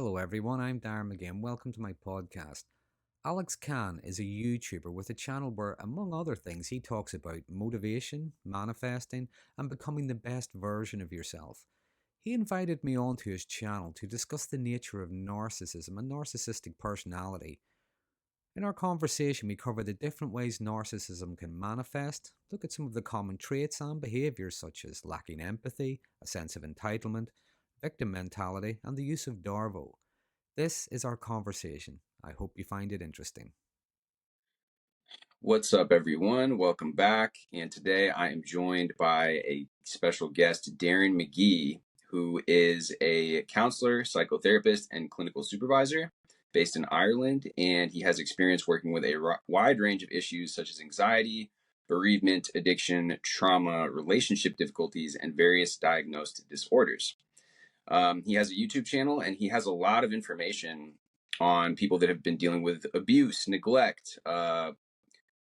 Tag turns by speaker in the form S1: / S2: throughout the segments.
S1: Hello, everyone. I'm Darren again. Welcome to my podcast. Alex Khan is a YouTuber with a channel where, among other things, he talks about motivation, manifesting, and becoming the best version of yourself. He invited me onto his channel to discuss the nature of narcissism and narcissistic personality. In our conversation, we cover the different ways narcissism can manifest, look at some of the common traits and behaviors such as lacking empathy, a sense of entitlement, victim mentality, and the use of Darvo. This is our conversation. I hope you find it interesting.
S2: What's up, everyone? Welcome back. And today I am joined by a special guest, Darren Magee, who is a counselor, psychotherapist, and clinical supervisor based in Ireland. And he has experience working with a wide range of issues such as anxiety, bereavement, addiction, trauma, relationship difficulties, and various diagnosed disorders. He has a YouTube channel and he has a lot of information on people that have been dealing with abuse, neglect,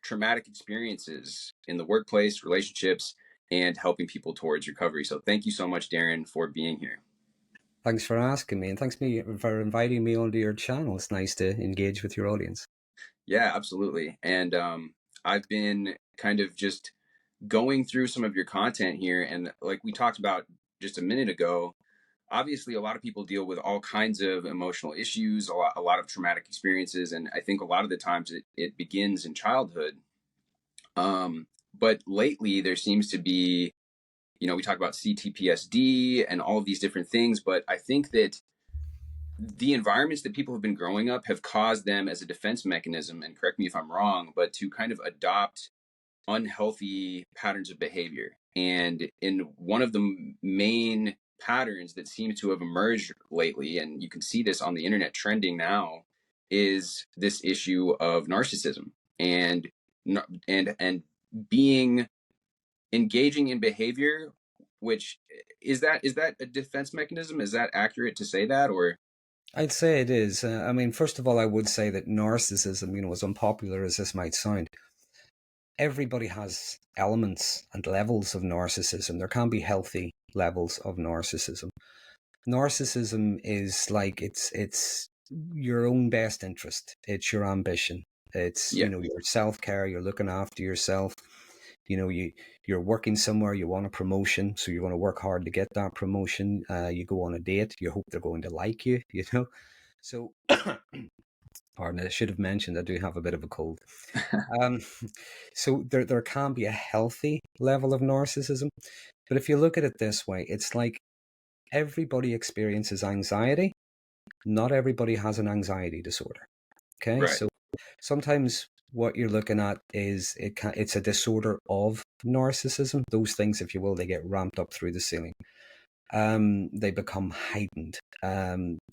S2: traumatic experiences in the workplace, relationships, and helping people towards recovery. So thank you so much, Darren, for being here.
S1: Thanks for asking me, and thanks for inviting me onto your channel. It's nice to engage with your audience.
S2: Yeah, absolutely. And I've been kind of just going through some of your content here. And like we talked about just a minute ago, obviously a lot of people deal with all kinds of emotional issues, a lot of traumatic experiences. And I think a lot of the times it begins in childhood. But lately there seems to be, we talk about CTPSD and all of these different things, but I think that the environments that people have been growing up have caused them as a defense mechanism, and correct me if I'm wrong, but to kind of adopt unhealthy patterns of behavior. And in one of the main patterns that seems to have emerged lately, and you can see this on the internet trending now, is this issue of narcissism and and being engaging in behavior, which is that a defense mechanism? Is that accurate to say that? Or
S1: I'd say it is. First of all, I would say that narcissism, as unpopular as this might sound, everybody has elements and levels of narcissism. There can be healthy levels of narcissism. Narcissism is like it's your own best interest. It's your ambition. It's
S2: yeah,
S1: your self-care. You're looking after yourself. You're working somewhere. You want a promotion, so you're going to work hard to get that promotion. You go on a date. You hope they're going to like you. So pardon, I should have mentioned I do have a bit of a cold. Um, so there can be a healthy level of narcissism, but if you look at it this way, it's like everybody experiences anxiety. Not everybody has an anxiety disorder. Okay,
S2: right.
S1: so sometimes what you're looking at is it's a disorder of narcissism. Those things, if you will, they get ramped up through the ceiling. They become heightened.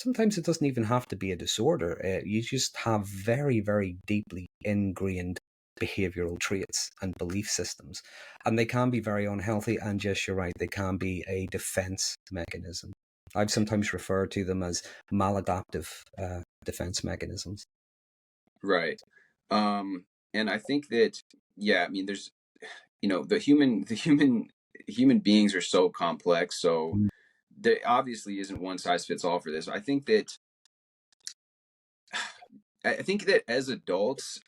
S1: Sometimes it doesn't even have to be a disorder. You just have very, very deeply ingrained behavioral traits and belief systems, and they can be very unhealthy. And yes, you're right, they can be a defense mechanism. I've sometimes referred to them as maladaptive defense mechanisms.
S2: Right. And I think that, yeah, I mean, there's, the human beings are so complex. So
S1: Mm.
S2: there obviously isn't one size fits all for this. I think that as adults,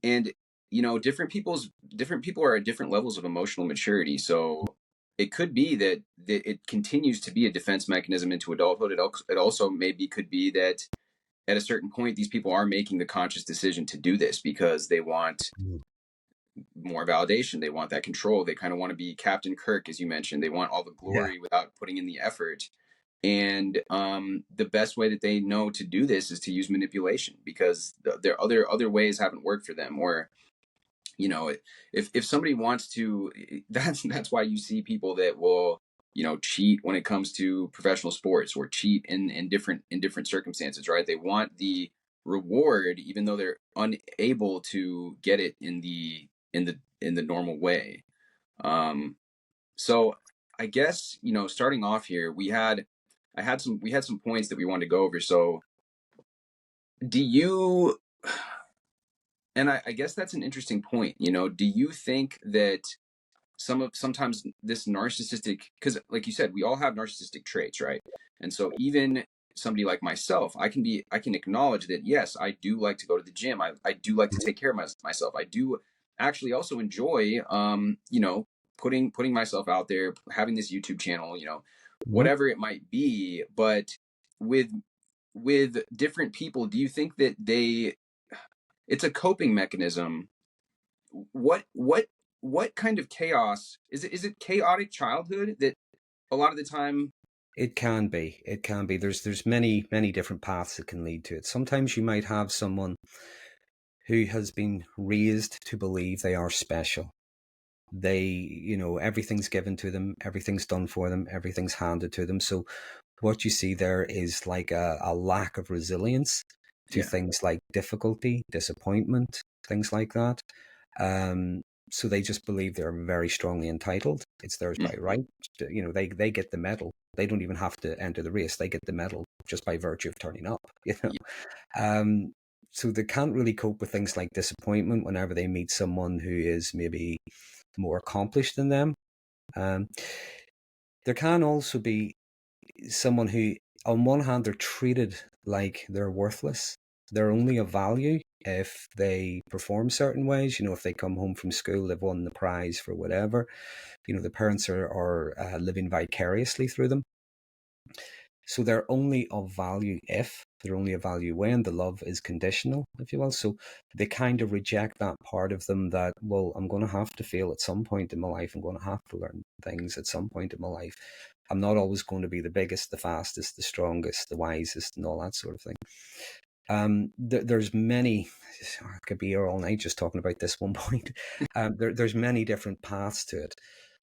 S2: and different people are at different levels of emotional maturity. So it could be that it continues to be a defense mechanism into adulthood. It also maybe could be that at a certain point, these people are making the conscious decision to do this because they want more validation. They want that control. They kind of want to be Captain Kirk, as you mentioned. They want all the
S1: Yeah.
S2: glory without putting in the effort. And the best way that they know to do this is to use manipulation because their other ways haven't worked for them. Or if somebody wants to, that's why you see people that will cheat when it comes to professional sports or cheat in different circumstances, right? They want the reward even though they're unable to get it in the normal way. So I guess starting off here, we had some points that we wanted to go over. So do you and I guess that's an interesting point. Do you think that sometimes this narcissistic, because like you said, we all have narcissistic traits, right? And so even somebody like myself, I can acknowledge that, yes, I do like to go to the gym. I do like to take care of myself. I do actually also enjoy, putting myself out there, having this YouTube channel,
S1: Mhm.
S2: whatever it might be. But with different people, do you think that it's a coping mechanism? What kind of chaos is it? Is it chaotic childhood that a lot of the time?
S1: It can be. It can be. There's many different paths that can lead to it. Sometimes you might have someone who has been raised to believe they are special. They, everything's given to them, everything's done for them, everything's handed to them. So what you see there is like a lack of resilience to
S2: Yeah.
S1: things like difficulty, disappointment, things like that. Um, so they just believe they're very strongly entitled. It's theirs by
S2: Mhm.
S1: right. They get the medal. They don't even have to enter the race. They get the medal just by virtue of turning up.
S2: Yeah.
S1: Um, so they can't really cope with things like disappointment whenever they meet someone who is maybe more accomplished than them. Um, there can also be someone who, on one hand, they're treated like they're worthless. They're only of value if they perform certain ways. If they come home from school, they've won the prize for whatever. The parents are living vicariously through them. So they're only of value if they're only of value when the love is conditional, if you will. So they kind of reject that part of them that, well, I'm going to have to fail at some point in my life. I'm going to have to learn things at some point in my life. I'm not always going to be the biggest, the fastest, the strongest, the wisest, and all that sort of thing. There's many. I could be here all night just talking about this one point. There's many different paths to it.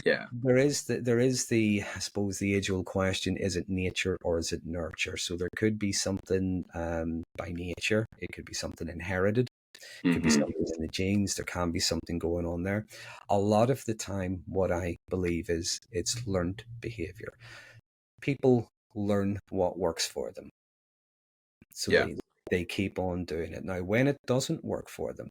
S2: Yeah.
S1: There is the I suppose the age old question: is it nature or is it nurture? So there could be something by nature. It could be something inherited. It could be
S2: Hmm.
S1: something in the genes. There can be something going on there. A lot of the time, what I believe is it's learned behavior. People learn what works for them, so
S2: Yeah.
S1: they keep on doing it. Now, when it doesn't work for them,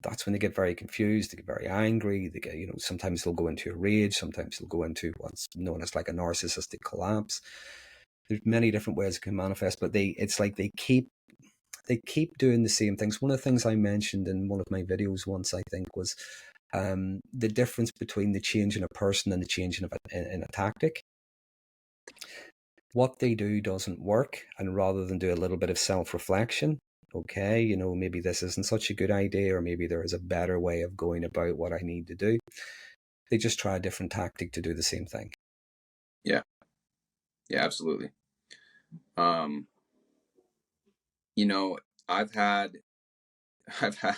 S1: that's when they get very confused, they get very angry, they get, sometimes they'll go into a rage, sometimes they'll go into what's known as like a narcissistic collapse. There's many different ways it can manifest, but it's like they keep doing the same things. One of the things I mentioned in one of my videos once, I think, was the difference between the change in a person and the change in a tactic. What they do doesn't work, and rather than do a little bit of self-reflection, okay, maybe this isn't such a good idea, or maybe there is a better way of going about what I need to do, they just try a different tactic to do the same thing.
S2: Yeah. Yeah. Absolutely. Um, you know, I've had, I've had,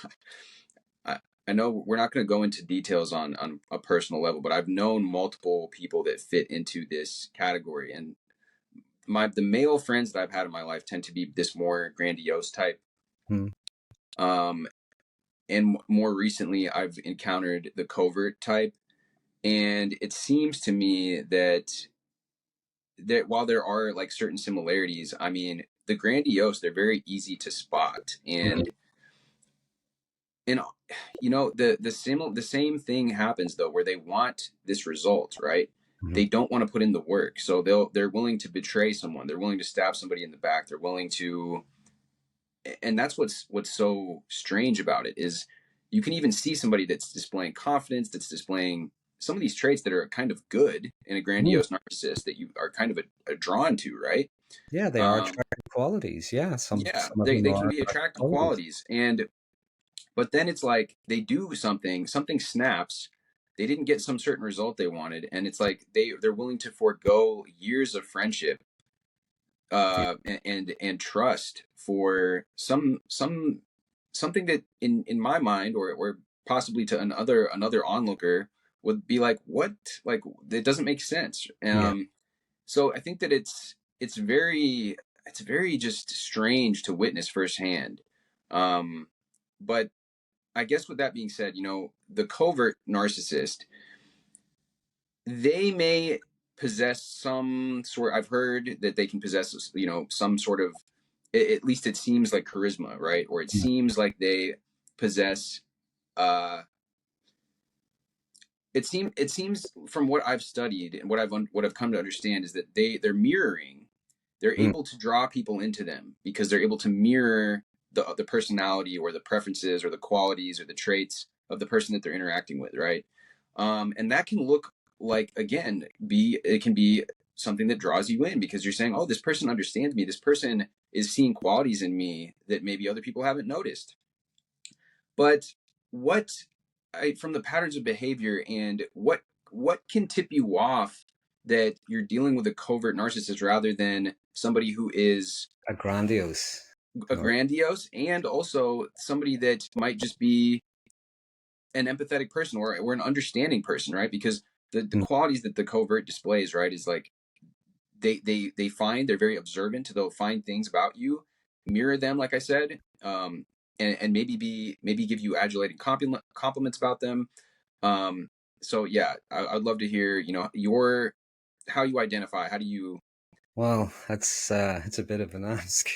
S2: I, I know we're not going to go into details on a personal level, but I've known multiple people that fit into this category, and the male friends that I've had in my life tend to be this more grandiose type.
S1: Hmm.
S2: Um, and more recently, I've encountered the covert type, and it seems to me that while there are like certain similarities, I mean, the grandiose, they're very easy to spot,
S1: Mhm.
S2: and the same thing happens though, where they want this result, right?
S1: Mhm.
S2: They don't want to put in the work, so they're willing to betray someone, they're willing to stab somebody in the back, they're willing to. And that's what's so strange about it, is you can even see somebody that's displaying confidence, that's displaying some of these traits that are kind of good in a
S1: Mhm.
S2: grandiose narcissist, that you are kind of drawn to, right?
S1: Yeah, they are
S2: um
S1: attractive qualities. Yeah,
S2: yeah,
S1: some of
S2: they,
S1: them
S2: they can
S1: are
S2: be
S1: attractive
S2: attractive
S1: qualities.
S2: qualities, and but then it's like they do something snaps, they didn't get some certain result they wanted, and it's like they're willing to forego years of friendship,
S1: Yeah.
S2: and trust for something that in my mind, or possibly to another onlooker, would be like, what, like, it doesn't make sense.
S1: Yeah.
S2: So I think that it's very just strange to witness firsthand. Um but I guess with that being said, the covert narcissist, they may possess some sort. I've heard that they can possess, some sort of, at least it seems like, charisma, right? Or it
S1: Mm.
S2: seems like they possess, uh it seems from what I've studied and what I've come to understand is that they're mirroring. They're
S1: Mm.
S2: able to draw people into them because they're able to mirror the personality or the preferences or the qualities or the traits of the person that they're interacting with, right? And that can look like, again, it can be something that draws you in because you're saying, oh, this person understands me. This person is seeing qualities in me that maybe other people haven't noticed. But what from the patterns of behavior and what can tip you off that you're dealing with a covert narcissist rather than somebody who is
S1: A grandiose.
S2: a grandiose and also somebody that might just be an empathetic person or an understanding person, right? Because the
S1: Mm.
S2: qualities that the covert displays, right, is like they find, they're very observant, they'll find things about you, mirror them, like I said, and maybe give you adulating compliments about them. um so yeah, I'd love to hear, your how you identify, how do you.
S1: Well, that's it's a bit of an ask.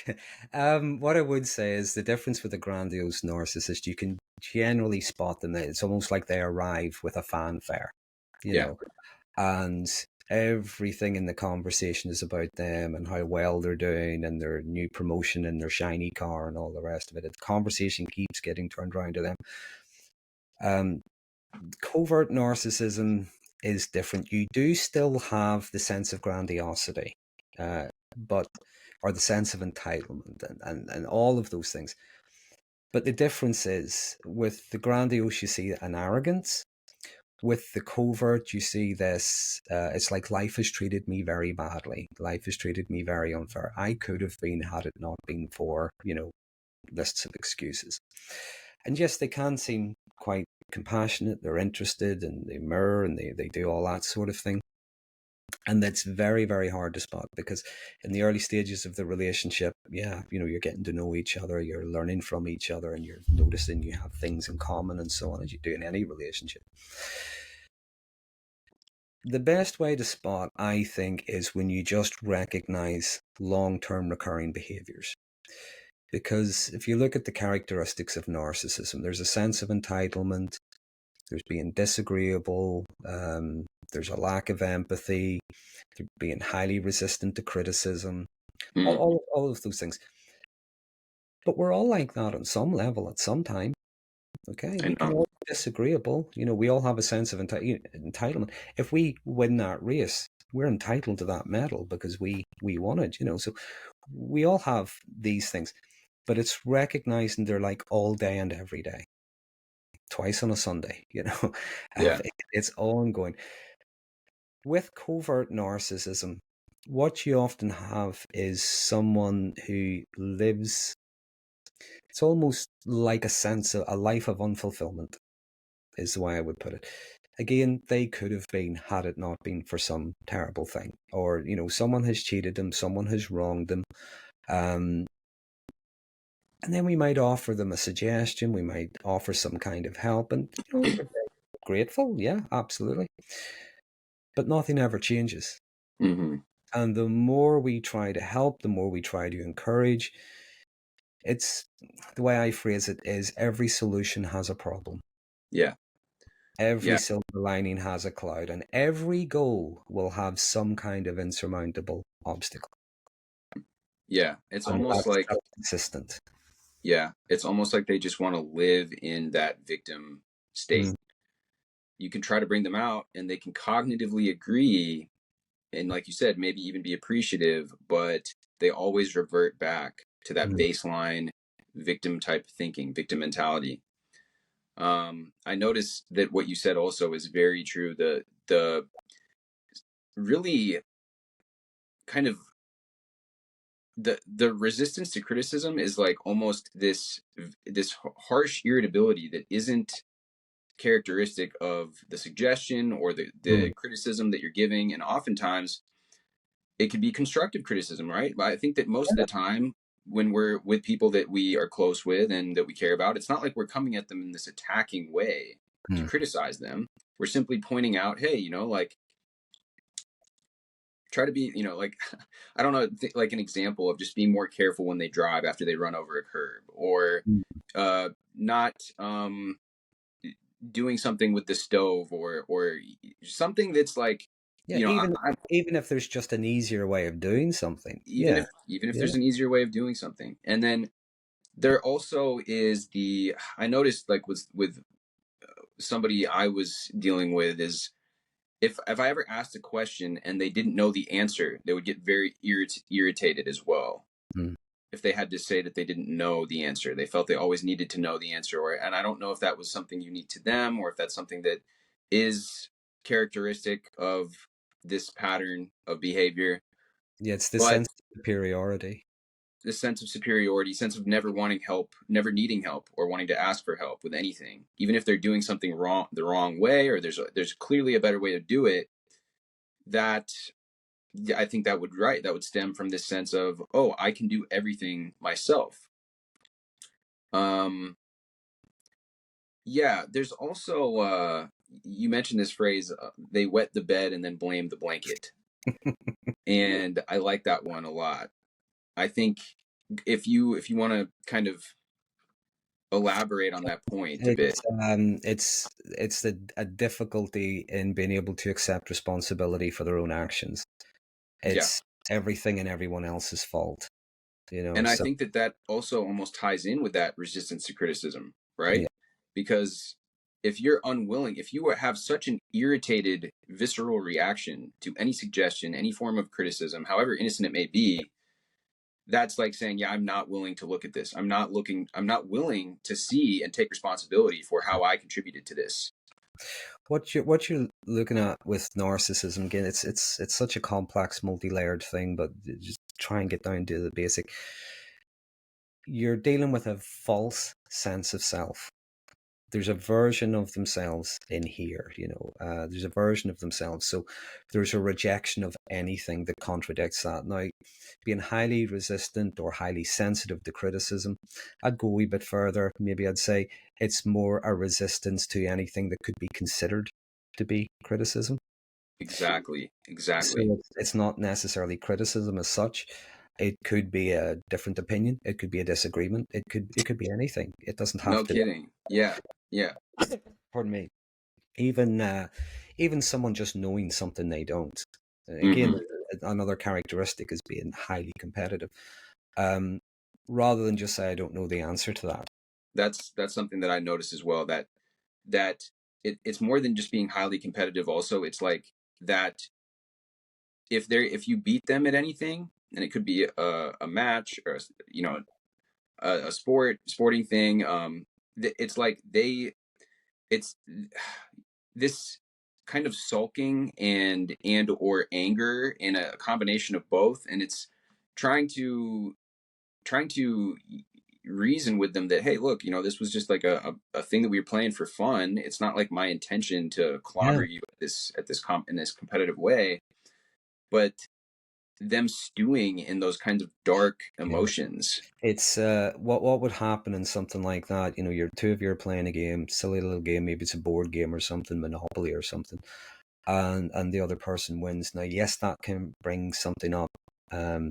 S1: What I would say is the difference with a grandiose narcissist, you can generally spot them. It's almost like they arrive with a fanfare, you
S2: Yeah.
S1: know, and everything in the conversation is about them and how well they're doing and their new promotion and their shiny car and all the rest of it. The conversation keeps getting turned around to them. Um, Covert narcissism is different. You do still have the sense of grandiosity, but or the sense of entitlement and all of those things. But the difference is with the grandiose, you see an arrogance. With the covert, you see this. It's like life has treated me very badly. Life has treated me very unfair. I could have been had it not been for, lists of excuses. And yes, they can seem quite compassionate. They're interested and they mirror and they do all that sort of thing. And that's very, very hard to spot because in the early stages of the relationship, yeah, you're getting to know each other, you're learning from each other, and you're noticing you have things in common and so on, as you do in any relationship. The best way to spot, I think, is when you just recognize long term recurring behaviors. Because if you look at the characteristics of narcissism, there's a sense of entitlement, there's being disagreeable, there's a lack of empathy, they're being highly resistant to criticism,
S2: Mm,
S1: all of those things. But we're all like that on some level at some time. Okay,
S2: I
S1: we can
S2: know.
S1: all be disagreeable. We all have a sense of entitlement. If we win that race, we're entitled to that medal because we won it. So we all have these things, but it's recognizing they're like all day and every day, twice on a Sunday.
S2: Yeah.
S1: It's ongoing. With covert narcissism, what you often have is someone who lives, it's almost like a sense of a life of unfulfillment, is the way I would put it. Again, they could have been had it not been for some terrible thing, or someone has cheated them, someone has wronged them, and then we might offer them a suggestion, we might offer some kind of help, and they're grateful, yeah, absolutely, but nothing ever changes.
S2: Hmm.
S1: And the more we try to help, the more we try to encourage, it's the way I phrase it is every solution has a problem.
S2: Yeah.
S1: Every
S2: Yeah.
S1: silver lining has a cloud, and every goal will have some kind of insurmountable obstacle.
S2: Yeah. It's
S1: And
S2: almost
S1: that's
S2: like,
S1: consistent.
S2: yeah, it's almost like they just want to live in that victim state.
S1: Mm.
S2: You can try to bring them out and they can cognitively agree and, like you said, maybe even be appreciative, but they always revert back to that
S1: Mm.
S2: baseline victim type thinking, victim mentality. I noticed that what you said also is very true. The really kind of the resistance to criticism is like almost this harsh irritability that isn't characteristic of the suggestion or the
S1: Mm.
S2: criticism that you're giving, and oftentimes it can be constructive criticism, right? But I think that most of the time when we're with people that we are close with and that we care about, it's not like we're coming at them in this attacking way to
S1: Mm.
S2: criticize them. We're simply pointing out, hey, like try to be, like I don't know, like an example of just being more careful when they drive after they run over a curb, or
S1: Mm.
S2: not doing something with the stove or something that's like,
S1: Yeah,
S2: you know,
S1: even if there's just an easier way of doing something.
S2: even
S1: Yeah.
S2: if
S1: Yeah.
S2: there's an easier way of doing something. And then there also is I noticed like with somebody I was dealing with is if I ever asked a question and they didn't know the answer, they would get very irritated as well.
S1: Mm.
S2: If they had to say that they didn't know the answer, they felt they always needed to know the answer. And I don't know if that was something unique to them or if that's something that is characteristic of this pattern of behavior.
S1: Yeah, it's the
S2: But
S1: sense of superiority.
S2: this sense of superiority, sense of never wanting help, never needing help, or wanting to ask for help with anything, even if they're doing something wrong the wrong way, or there's clearly a better way to do it. That I think that would stem from this sense of, oh, I can do everything myself. Um, yeah, there's also you mentioned this phrase, they wet the bed and then blame the blanket, and I like that one a lot. I think if you want to kind of elaborate on that point a bit.
S1: It's a difficulty in being able to accept responsibility for their own actions.
S2: Yeah.
S1: It's everything and everyone else's fault,
S2: And I
S1: so
S2: think that that also almost ties in with that resistance to criticism,
S1: yeah.
S2: right? Because if you're unwilling, if you have such an irritated, visceral reaction to any suggestion, any form of criticism, however innocent it may be, that's like saying, yeah, I'm not willing to look at this. I'm not willing to see and take responsibility for how I contributed to this.
S1: What you're looking at with narcissism again, it's such a complex, multi-layered thing, but just try and get down to the basic. You're dealing with a false sense of self. There's a version of themselves in here, there's a version of themselves. So there's a rejection of anything that contradicts that. Now, being highly resistant or highly sensitive to criticism, I'd go a wee bit further. Maybe I'd say it's more a resistance to anything that could be considered to be criticism.
S2: Exactly.
S1: So
S2: Exactly.
S1: it's not necessarily criticism as such. It could be a different opinion. It could be a disagreement. It could be anything. It doesn't have
S2: No
S1: to.
S2: kidding. Yeah. Yeah.
S1: Pardon me. Even someone just knowing something they don't. Again,
S2: Hmm.
S1: another characteristic is being highly competitive. Um, Rather than just say I don't know the answer to that.
S2: That's something that I noticed as well. That it's more than just being highly competitive. Also, it's like that if you beat them at anything, and it could be a match or a sporting thing. It's like it's this kind of sulking and or anger and a combination of both, and it's trying to trying to reason with them that, hey, look, this was just like a thing that we were playing for fun. It's not like my intention to
S1: Yeah,
S2: clobber you in this competitive way, but them stewing in those kinds of dark
S1: yeah.
S2: emotions.
S1: It's what would happen in something like that. You're two of you are playing a game, silly little game. Maybe it's a board game or something, Monopoly or something, and the other person wins. Now, yes, that can bring something up. Um,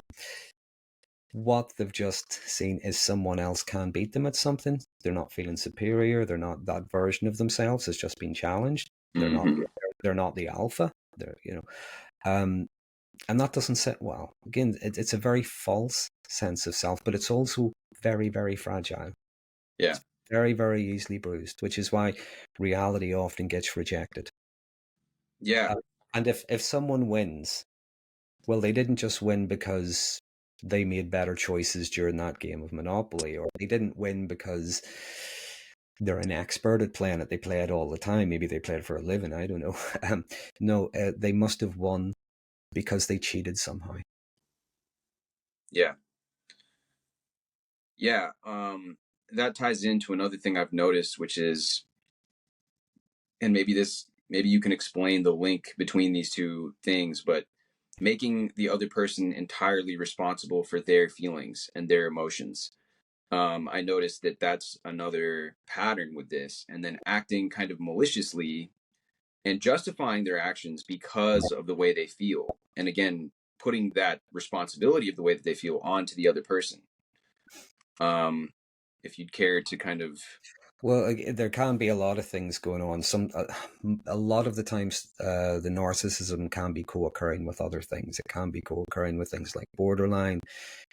S1: what they've just seen is someone else can beat them at something. They're not feeling superior. They're not that version of themselves has just been challenged. They're not.
S2: Hmm.
S1: They're not the alpha. Um, and that doesn't sit well. Again, it's a very false sense of self, but it's also very, very fragile.
S2: Yeah.
S1: Very, very easily bruised, which is why reality often gets rejected.
S2: Yeah.
S1: Uh, and if someone wins, well, they didn't just win because they made better choices during that game of Monopoly, or they didn't win because they're an expert at playing it. They play it all the time. Maybe they play it for a living. I don't know. No, they must have won because they cheated somehow.
S2: Yeah. Yeah. That ties into another thing I've noticed, which is, and maybe you can explain the link between these two things, but making the other person entirely responsible for their feelings and their emotions. I noticed that that's another pattern with this, and then acting kind of maliciously and justifying their actions because of the way they feel. And again, putting that responsibility of the way that they feel onto the other person. Um, if you'd care to kind of
S1: Well, there can be a lot of things going on. A lot of the times, the narcissism can be co-occurring with other things. It can be co-occurring with things like borderline,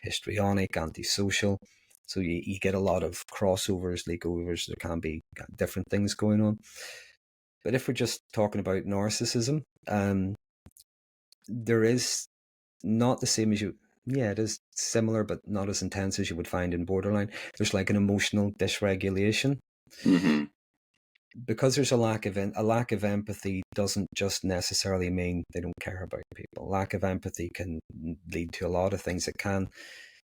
S1: histrionic, antisocial. So you get a lot of crossovers, leakovers. There can be different things going on. But if we're just talking about narcissism, there is not the same as you. Yeah, it is similar, but not as intense as you would find in borderline. There's like an emotional dysregulation
S2: Mm-hmm.
S1: because there's a lack of empathy doesn't just necessarily mean they don't care about people. Lack of empathy can lead to a lot of things. It can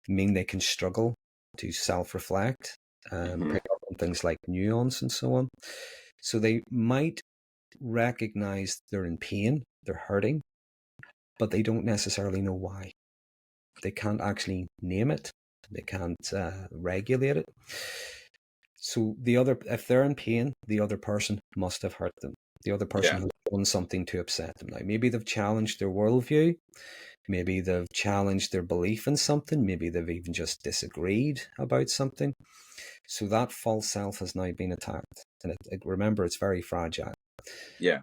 S1: mean they can struggle to self-reflect,
S2: Mm-hmm.
S1: pick up on things like nuance and so on. So they might recognize they're in pain, they're hurting, but they don't necessarily know why. They can't actually name it. They can't regulate it. So if they're in pain, the other person must have hurt them. The other person
S2: Yeah.
S1: has done something to upset them. Now, maybe they've challenged their worldview. Maybe they've challenged their belief in something. Maybe they've even just disagreed about something. So that false self has now been attacked. And remember, it's very fragile.
S2: Yeah.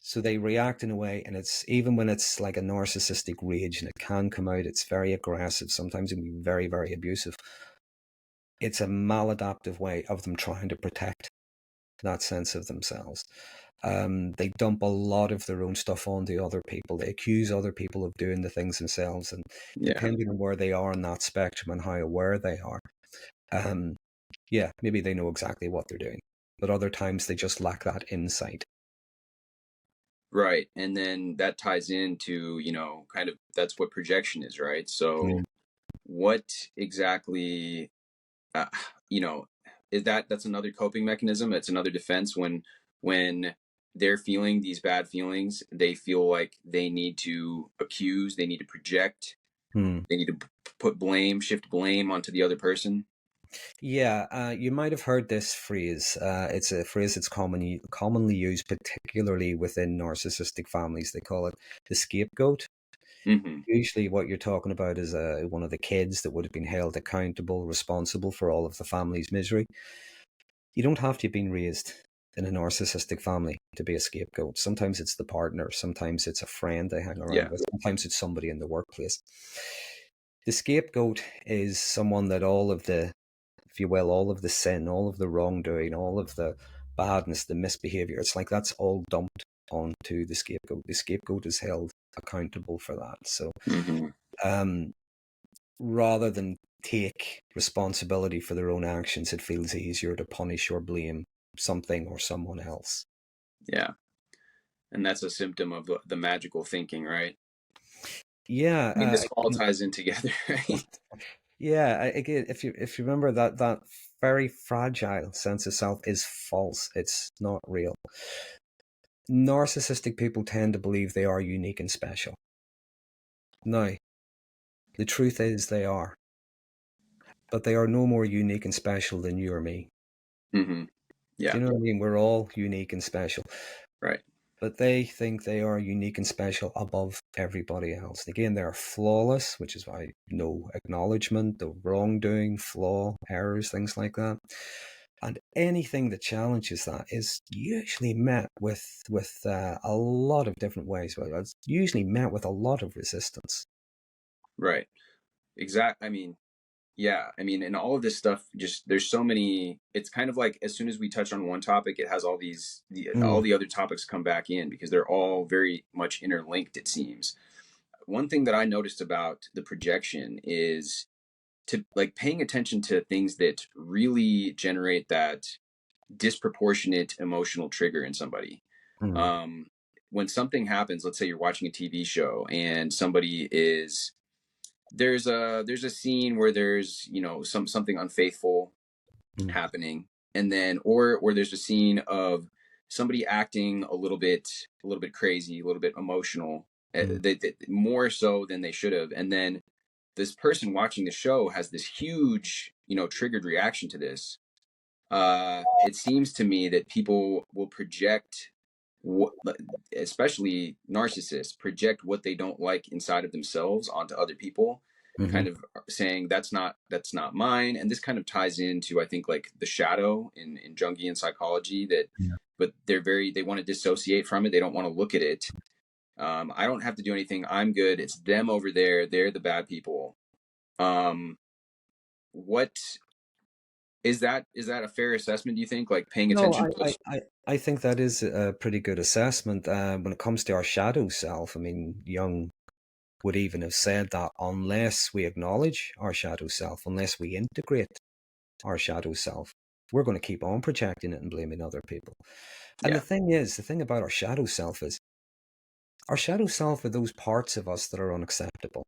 S1: So they react in a way, and it's even when it's like a narcissistic rage and it can come out, it's very aggressive. Sometimes it can be very, very abusive. It's a maladaptive way of them trying to protect that sense of themselves. They dump a lot of their own stuff onto other people. They accuse other people of doing the things themselves, and
S2: Yeah.
S1: depending on where they are in that spectrum and how aware they are, um, yeah, maybe they know exactly what they're doing, but other times they just lack that insight.
S2: Right. And then that ties into, kind of that's what projection is, right? So
S1: Mm.
S2: what exactly, uh, you know, is that's another coping mechanism? It's another defense when they're feeling these bad feelings, they feel like they need to accuse, they need to project,
S1: Hmm.
S2: they need to shift blame onto the other person.
S1: Yeah, you might have heard this phrase. It's a phrase that's commonly used, particularly within narcissistic families. They call it the scapegoat.
S2: Mm-hmm.
S1: Usually, what you're talking about is one of the kids that would have been held accountable, responsible for all of the family's misery. You don't have to have been raised in a narcissistic family to be a scapegoat. Sometimes it's the partner, sometimes it's a friend they hang around
S2: Yeah.
S1: with, sometimes it's somebody in the workplace. The scapegoat is someone that all of the, if you will, all of the sin, all of the wrongdoing, all of the badness, the misbehavior, it's like that's all dumped onto the scapegoat. The scapegoat is held accountable for that. So
S2: Mm-hmm.
S1: um, rather than take responsibility for their own actions, it feels easier to punish or blame something or someone else.
S2: Yeah. And that's a symptom of the magical thinking, right?
S1: Yeah,
S2: I mean, this all ties in together, right?
S1: yeah. Again, if you remember that very fragile sense of self is false. It's not real. Narcissistic people tend to believe they are unique and special. Now, the truth is they are, but they are no more unique and special than you or me.
S2: Mm-hmm.
S1: Do
S2: Yeah.
S1: you know what I mean? We're all unique and special.
S2: Right.
S1: But they think they are unique and special above everybody else. Again, they are flawless, which is why no acknowledgement of wrongdoing, flaw, errors, things like that. And anything that challenges that is usually met with a lot of different ways. Well, it's usually met with a lot of resistance.
S2: Right. Exact. I mean, yeah. I mean, and all of this stuff, just there's so many. It's kind of like as soon as we touch on one topic, it has all
S1: Mm,
S2: the other topics come back in because they're all very much interlinked. It seems. One thing that I noticed about the projection is to like paying attention to things that really generate that disproportionate emotional trigger in somebody.
S1: mm,
S2: Um, when something happens, let's say you're watching a TV show and somebody is there's a scene where there's something unfaithful
S1: mm,
S2: happening, and then or there's a scene of somebody acting a little bit crazy, a little bit emotional,
S1: mm,
S2: more so than they should have, and then this person watching the show has this huge triggered reaction to this. It seems to me that people will project what, especially narcissists, project what they don't like inside of themselves onto other people. kind of saying that's not mine. And this kind of ties into, I think, like the shadow in Jungian psychology, that
S1: Yeah.
S2: but they want to dissociate from it. They don't want to look at it. I don't have to do anything. I'm good. It's them over there. They're the bad people. What is that? Is that a fair assessment, do you think? Like paying
S1: No,
S2: attention to those?
S1: I think that is a pretty good assessment. When it comes to our shadow self, I mean, Jung would even have said that unless we acknowledge our shadow self, unless we integrate our shadow self, we're going to keep on projecting it and blaming other people. And
S2: Yeah.
S1: the thing about our shadow self is, our shadow self are those parts of us that are unacceptable.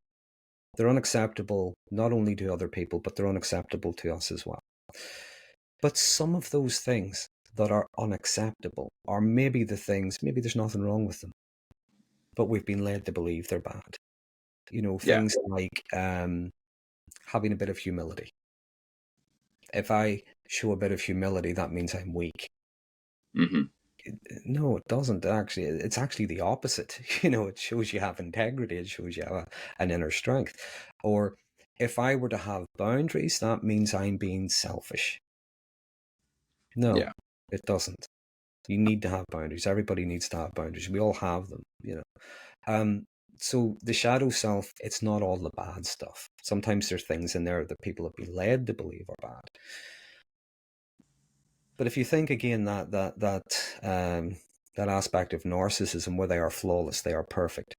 S1: They're unacceptable not only to other people, but they're unacceptable to us as well. But some of those things that are unacceptable are maybe the things, maybe there's nothing wrong with them, but we've been led to believe they're bad. You know,
S2: Yeah.
S1: things like having a bit of humility. If I show a bit of humility, that means I'm weak.
S2: Mm-hmm.
S1: No, it doesn't actually. It's actually the opposite. You know, it shows you have integrity. It shows you have an inner strength. Or if I were to have boundaries, that means I'm being selfish. No,
S2: Yeah.
S1: it doesn't. You need to have boundaries. Everybody needs to have boundaries. We all have them, you know. Um, so the shadow self, it's not all the bad stuff. Sometimes there's things in there that people have been led to believe are bad. But if you think again that aspect of narcissism where they are flawless, they are perfect,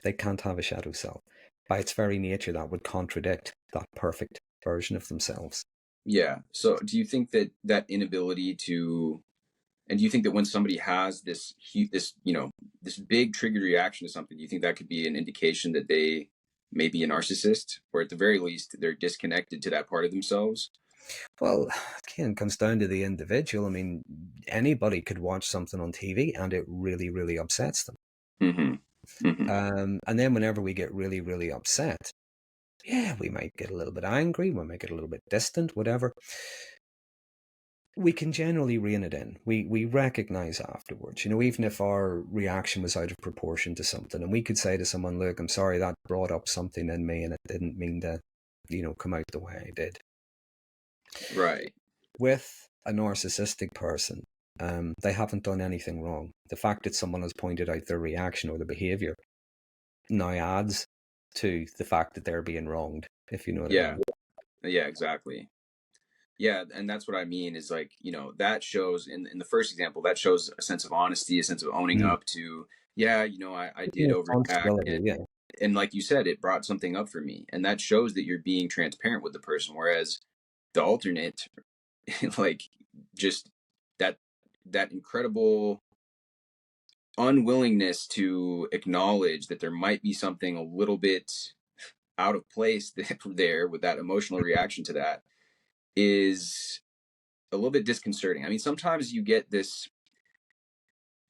S1: they can't have a shadow self. By its very nature, that would contradict that perfect version of themselves.
S2: Yeah. So do you think that inability to, and do you think that when somebody has this, this big triggered reaction to something, do you think that could be an indication that they may be a narcissist, or at the very least they're disconnected to that part of themselves?
S1: Well, again, it comes down to the individual. I mean, anybody could watch something on TV and it really, really upsets them.
S2: Mm-hmm. Mm-hmm.
S1: And then whenever we get really, really upset, yeah, we might get a little bit angry, we might get a little bit distant, whatever. We can generally rein it in. We recognize afterwards, you know, even if our reaction was out of proportion to something, and we could say to someone, look, I'm sorry, that brought up something in me and it didn't mean to, you know, come out the way I did.
S2: Right.
S1: With a narcissistic person, they haven't done anything wrong. The fact that someone has pointed out their reaction or their behavior now adds to the fact that they're being wronged, if you know what I
S2: Yeah.
S1: mean.
S2: Yeah, exactly. Yeah, and that's what I mean is, like, that shows in the first example, that shows a sense of honesty, a sense of owning
S1: Mm.
S2: up to, yeah, I did
S1: Taking
S2: overreact,
S1: responsibility, yeah.
S2: and like you said, it brought something up for me, and that shows that you're being transparent with the person. Whereas the alternate, like, just that incredible unwillingness to acknowledge that there might be something a little bit out of place there with that emotional reaction to that is a little bit disconcerting. I mean, sometimes you get this,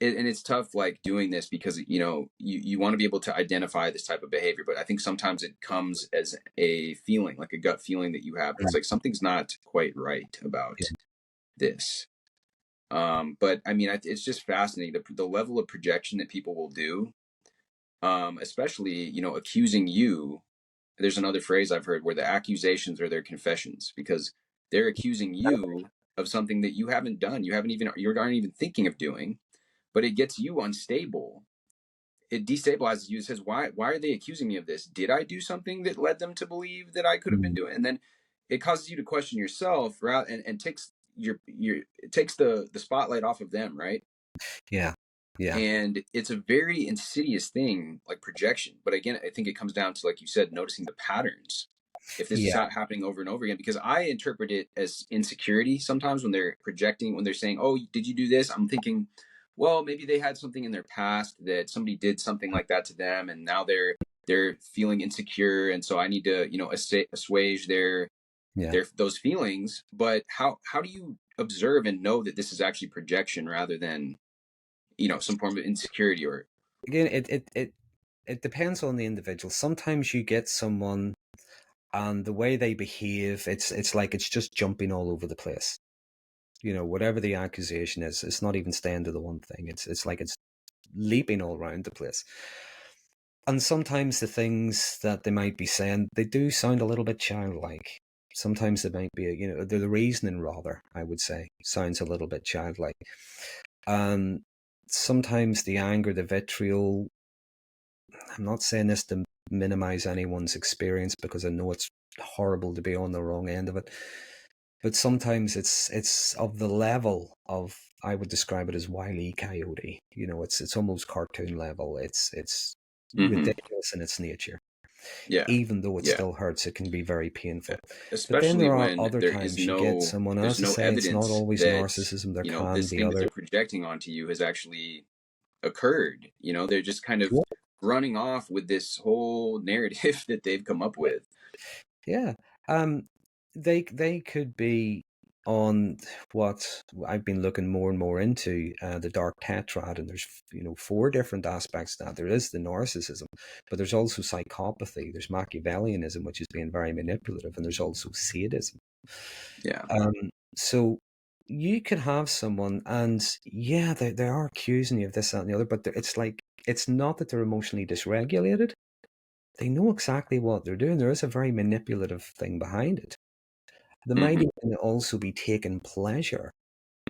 S2: and it's tough, like, doing this because you want to be able to identify this type of behavior, but I think sometimes it comes as a feeling, like a gut feeling that you have. It's
S1: Right.
S2: like something's not quite right about
S1: Yeah.
S2: this. But I mean, it's just fascinating the level of projection that people will do, especially accusing you. There's another phrase I've heard where the accusations are their confessions, because they're accusing you of something that you haven't done. You aren't even thinking of doing, but it gets you unstable. It destabilizes you. It says, why are they accusing me of this? Did I do something that led them to believe that I could have been
S1: Mm.
S2: doing? And then it causes you to question yourself, right? And takes it takes the spotlight off of them, right?
S1: Yeah. Yeah.
S2: And it's a very insidious thing, like projection. But again, I think it comes down to, like you said, noticing the patterns. If this is
S1: Yeah.
S2: happening over and over again, because I interpret it as insecurity sometimes when they're projecting, when they're saying, oh, did you do this? I'm thinking, well, maybe they had something in their past that somebody did something like that to them, and now they're feeling insecure, and so I need to assuage
S1: Yeah.
S2: those feelings. But how do you observe and know that this is actually projection rather than some form of insecurity? Or
S1: Again, it depends on the individual. Sometimes you get someone and the way they behave, it's like it's just jumping all over the place. You know, whatever the accusation is, it's not even staying to the one thing. It's like it's leaping all around the place. And sometimes the things that they might be saying, they do sound a little bit childlike. Sometimes they might be, the reasoning, rather, I would say, sounds a little bit childlike. And sometimes the anger, the vitriol, I'm not saying this to minimize anyone's experience, because I know it's horrible to be on the wrong end of it. But sometimes it's of the level of, I would describe it as Wile E. Coyote. It's almost cartoon level. It's
S2: Hmm.
S1: ridiculous in its nature.
S2: Yeah.
S1: Even though it
S2: Yeah.
S1: still hurts, it can be very painful. But then
S2: Especially
S1: there are
S2: when
S1: other times you get someone
S2: there's
S1: else to
S2: no
S1: say it's not
S2: evidence
S1: always
S2: that,
S1: narcissism. There can
S2: this
S1: be
S2: thing that
S1: other.
S2: they're projecting onto you has actually occurred. They're just kind of running off with this whole narrative that they've come up with.
S1: Yeah. Um, they could be on what I've been looking more and more into, the dark tetrad, and there's four different aspects to that. There is the narcissism, but there's also psychopathy. There's Machiavellianism, which is being very manipulative, and there's also sadism.
S2: Yeah.
S1: So you could have someone, and yeah, they are accusing you of this, that, and the other, but it's like, it's not that they're emotionally dysregulated. They know exactly what they're doing. There is a very manipulative thing behind it. They might
S2: Hmm.
S1: even also be taking pleasure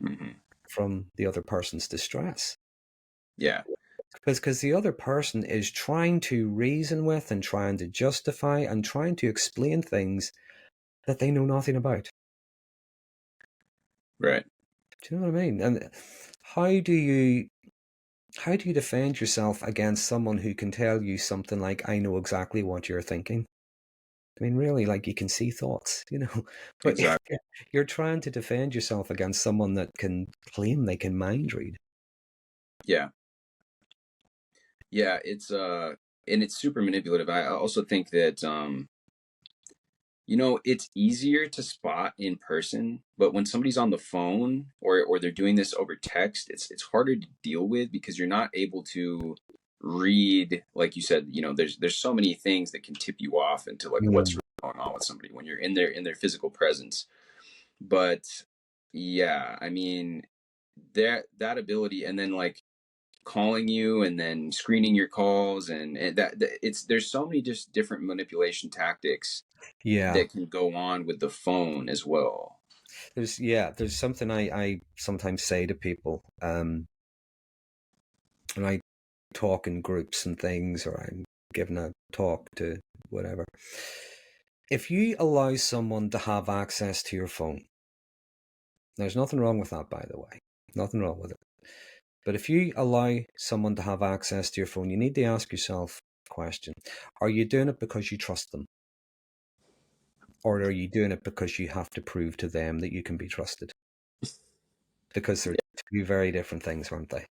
S2: Hmm.
S1: from the other person's distress.
S2: Yeah.
S1: Because the other person is trying to reason with and trying to justify and trying to explain things that they know nothing about.
S2: Right.
S1: Do you know what I mean? And how do you how do you defend yourself against someone who can tell you something like, I know exactly what you're thinking? I mean, really, like, you can see thoughts, but
S2: Exactly.
S1: you're trying to defend yourself against someone that can claim they can mind read.
S2: Yeah. Yeah. And it's super manipulative. I also think that, it's easier to spot in person, but when somebody's on the phone, or they're doing this over text, it's harder to deal with, because you're not able to read, like you said, there's so many things that can tip you off into like what's
S1: Mm.
S2: really going on with somebody when you're in their physical presence. But yeah, I mean, that ability, and then like calling you and then screening your calls, and that it's there's so many just different manipulation tactics
S1: Yeah,
S2: that can go on with the phone as well.
S1: there's something I sometimes say to people, when I talk in groups and things, or I'm giving a talk to whatever. If you allow someone to have access to your phone, there's nothing wrong with that, by the way. Nothing wrong with it. But if you allow someone to have access to your phone, you need to ask yourself a question. Are you doing it because you trust them? Or are you doing it because you have to prove to them that you can be trusted? Because they're two very different things, aren't they?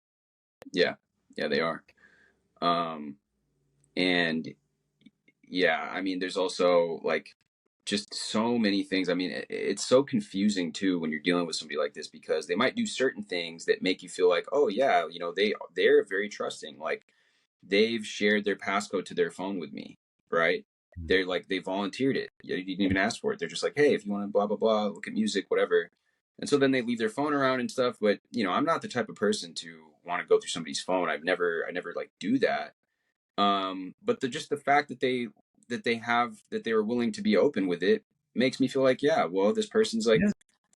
S2: Yeah, yeah, they are. Um, and yeah, I mean, there's also like just so many things. I mean, it's so confusing too when you're dealing with somebody like this, because they might do certain things that make you feel like, oh yeah, they're very trusting. Like they've shared their passcode to their phone with me, right? They're like they volunteered it. You didn't even ask for it. They're just like, hey, if you want to blah blah blah, look at music, whatever. And so then they leave their phone around and stuff. But I'm not the type of person to want to go through somebody's phone. I never like do that. But just the fact that they were willing to be open with it makes me feel like, yeah, well, this person's like
S1: Yeah.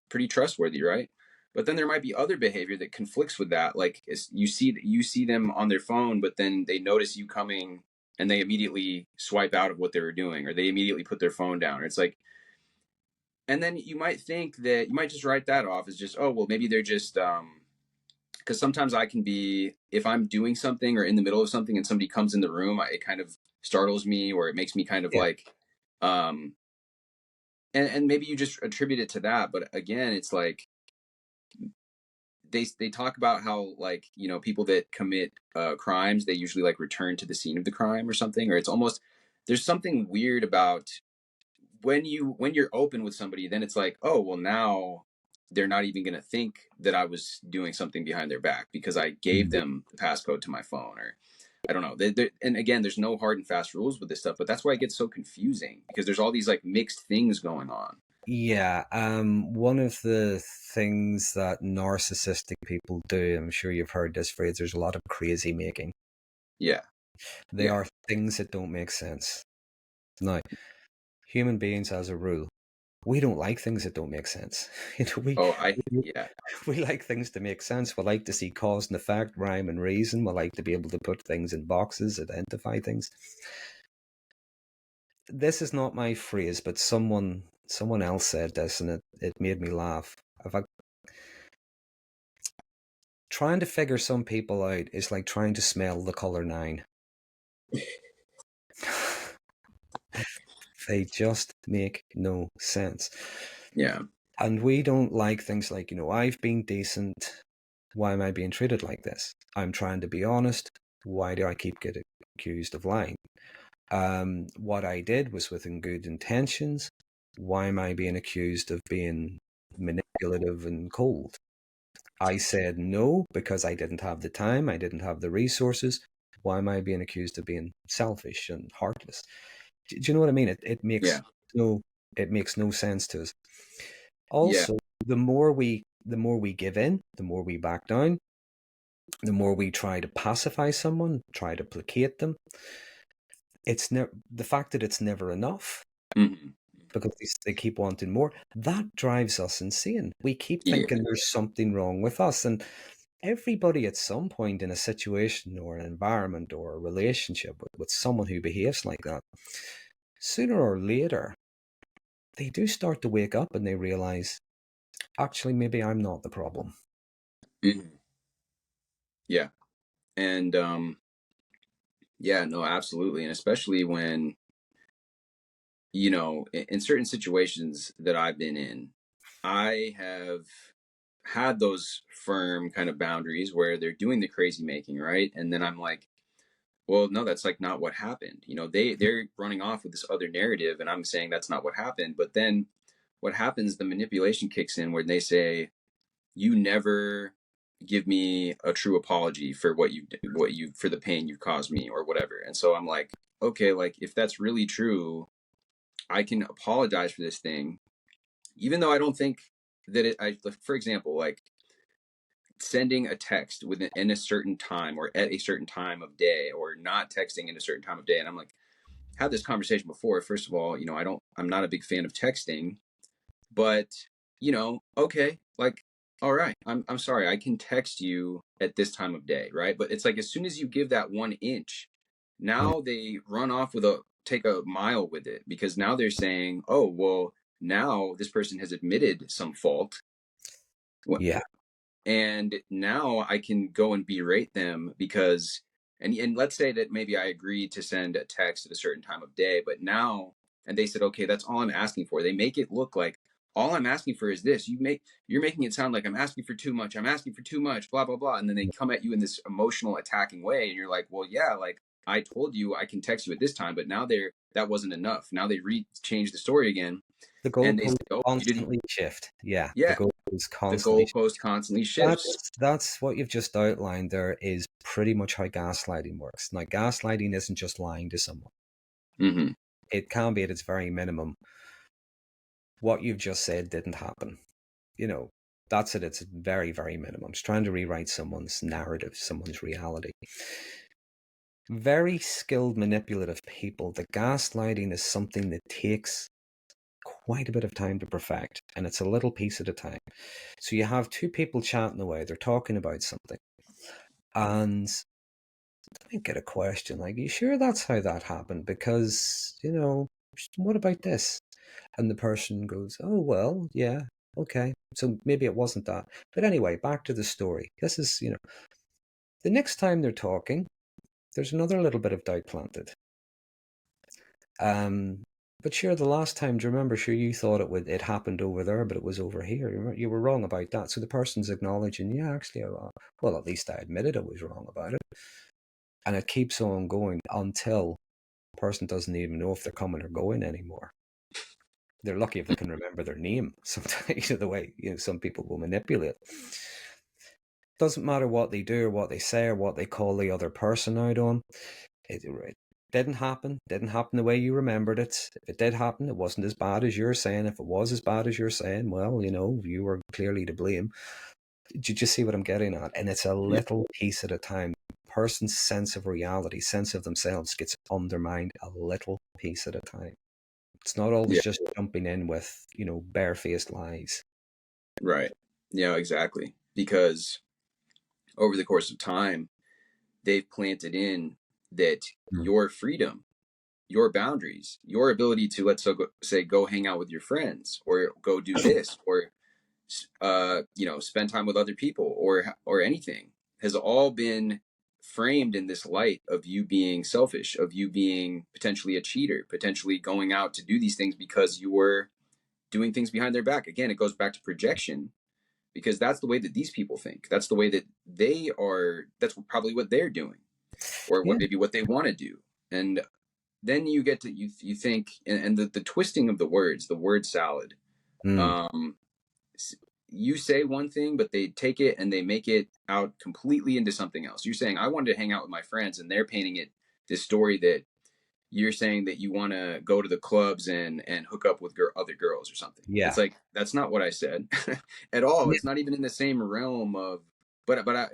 S2: pretty trustworthy, right? But then there might be other behavior that conflicts with that. Like you see them on their phone, but then they notice you coming, and they immediately swipe out of what they were doing, or they immediately put their phone down. Or it's like, and then you might think that you might just write that off as just, oh well, maybe they're just because sometimes I can be, if I'm doing something or in the middle of something and somebody comes in the room, it kind of startles me, or it makes me kind of
S1: Yeah.
S2: like, um, and maybe you just attribute it to that. But again, it's like they talk about how, like, people that commit crimes, they usually like return to the scene of the crime or something, or it's almost, there's something weird about when you're open with somebody, then it's like, oh well, now they're not even going to think that I was doing something behind their back because I gave
S1: Mm.
S2: them the passcode to my phone, or I don't know. And again, there's no hard and fast rules with this stuff, but that's why it gets so confusing, because there's all these like mixed things going on.
S1: Yeah, one of the things that narcissistic people do, I'm sure you've heard this phrase, there's a lot of crazy making.
S2: Yeah.
S1: They
S2: Yeah.
S1: are things that don't make sense. Now, human beings, as a rule, we don't like things that don't make sense. You know,
S2: Oh,
S1: we
S2: yeah.
S1: we like things to make sense. We like to see cause and effect, rhyme and reason. We like to be able to put things in boxes, identify things. This is not my phrase, but someone else said this, and it made me laugh. Trying to figure some people out is like trying to smell the color 9. They just make no sense.
S2: Yeah.
S1: And we don't like things like, I've been decent. Why am I being treated like this? I'm trying to be honest. Why do I keep getting accused of lying? What I did was within good intentions. Why am I being accused of being manipulative and cold? I said no because I didn't have the time. I didn't have the resources. Why am I being accused of being selfish and heartless? Do you know what I mean?
S2: Yeah.
S1: It makes no sense to us.
S2: Yeah.
S1: Also, the more we give in, the more we back down, the more we try to pacify someone, try to placate them. It's never the fact that it's never enough
S2: Hmm.
S1: because they keep wanting more. That drives us insane. We keep
S2: Yeah.
S1: thinking there's something wrong with us, and everybody at some point in a situation or an environment or a relationship with someone who behaves like that, sooner or later, they do start to wake up and they realize, actually, maybe I'm not the problem.
S2: Hmm. Yeah. And yeah, no, absolutely. And especially when, in certain situations that I've been in, I have had those firm kind of boundaries where they're doing the crazy making, right? And then I'm like, well, no, that's like not what happened. They're running off with this other narrative, and I'm saying that's not what happened. But then what happens, the manipulation kicks in where they say, you never give me a true apology for what you for the pain you caused me or whatever. And so I'm like, okay, like if that's really true, I can apologize for this thing, even though I don't think that for example, like sending a text in a certain time or at a certain time of day, or not texting in a certain time of day. And I'm like, had this conversation before. First of all, I'm not a big fan of texting, but okay, like, all right, I'm sorry, I can text you at this time of day, right? But it's like as soon as you give that 1 inch,
S1: Mm.
S2: now they run off with a take a mile with it, because now they're saying, oh well, now this person has admitted some fault,
S1: Yeah.
S2: and now I can go and berate them because, and let's say that maybe I agreed to send a text at a certain time of day, but now, and they said, okay, that's all I'm asking for. They make it look like all I'm asking for is this. You're making it sound like I'm asking for too much. I'm asking for too much, blah blah blah. And then they come at you in this emotional attacking way, and you're like, well, yeah, like I told you I can text you at this time, but now that wasn't enough. Now they changed the story again,
S1: The
S2: and they say,
S1: goalposts
S2: oh, you didn't.
S1: constantly shift. Yeah, the
S2: Yeah,
S1: goalposts
S2: the
S1: constantly shift.
S2: goalpost constantly shifts.
S1: That's what you've just outlined there is pretty much how gaslighting works. Now, gaslighting isn't just lying to someone.
S2: Hmm.
S1: It can be at its very minimum. What you've just said didn't happen. That's at its very, very minimum. It's trying to rewrite someone's narrative, someone's reality. Very skilled manipulative people, the gaslighting is something that takes quite a bit of time to perfect, and it's a little piece at a time. So you have two people chatting away, they're talking about something, and I get a question like, you sure that's how that happened? Because, what about this? And the person goes, oh, well, yeah, okay. So maybe it wasn't that. But anyway, back to the story. This is, the next time they're talking, there's another little bit of doubt planted. Um, but sure, the last time, do you remember? Sure, you thought it happened over there, but it was over here. You were wrong about that. So the person's acknowledging, yeah, actually, well, at least I admitted I was wrong about it. And it keeps on going until the person doesn't even know if they're coming or going anymore. They're lucky if they can remember their name. Sometimes, the way some people will manipulate. Doesn't matter what they do or what they say or what they call the other person out on. It didn't happen. Didn't happen the way you remembered it. If it did happen, it wasn't as bad as you're saying. If it was as bad as you're saying, well, you were clearly to blame. Did you see what I'm getting at? And it's a
S2: Yeah.
S1: little piece at a time. person's sense of reality, sense of themselves gets undermined a little piece at a time. It's not always
S2: Yeah.
S1: just jumping in with, barefaced lies.
S2: Right. Yeah, exactly. Because over the course of time, they've planted in that
S1: Mm.
S2: your freedom, your boundaries, your ability to, let's say, go hang out with your friends, or go do this, or spend time with other people, or anything, has all been framed in this light of you being selfish, of you being potentially a cheater, potentially going out to do these things because you were doing things behind their back. Again, it goes back to projection, because that's the way that these people think. That's the way that they are. That's probably what they're doing, or
S1: Yeah.
S2: maybe what they want to do. And then you get to you think, and the twisting of the words, the word salad.
S1: Mm.
S2: Um, you say one thing, but they take it and they make it out completely into something else. You're saying, I wanted to hang out with my friends, and they're painting it this story that you're saying that you want to go to the clubs and hook up with other girls or something. It's
S1: Yeah.
S2: like, that's not what I said at all.
S1: Yeah.
S2: It's not even in the same realm of, but I,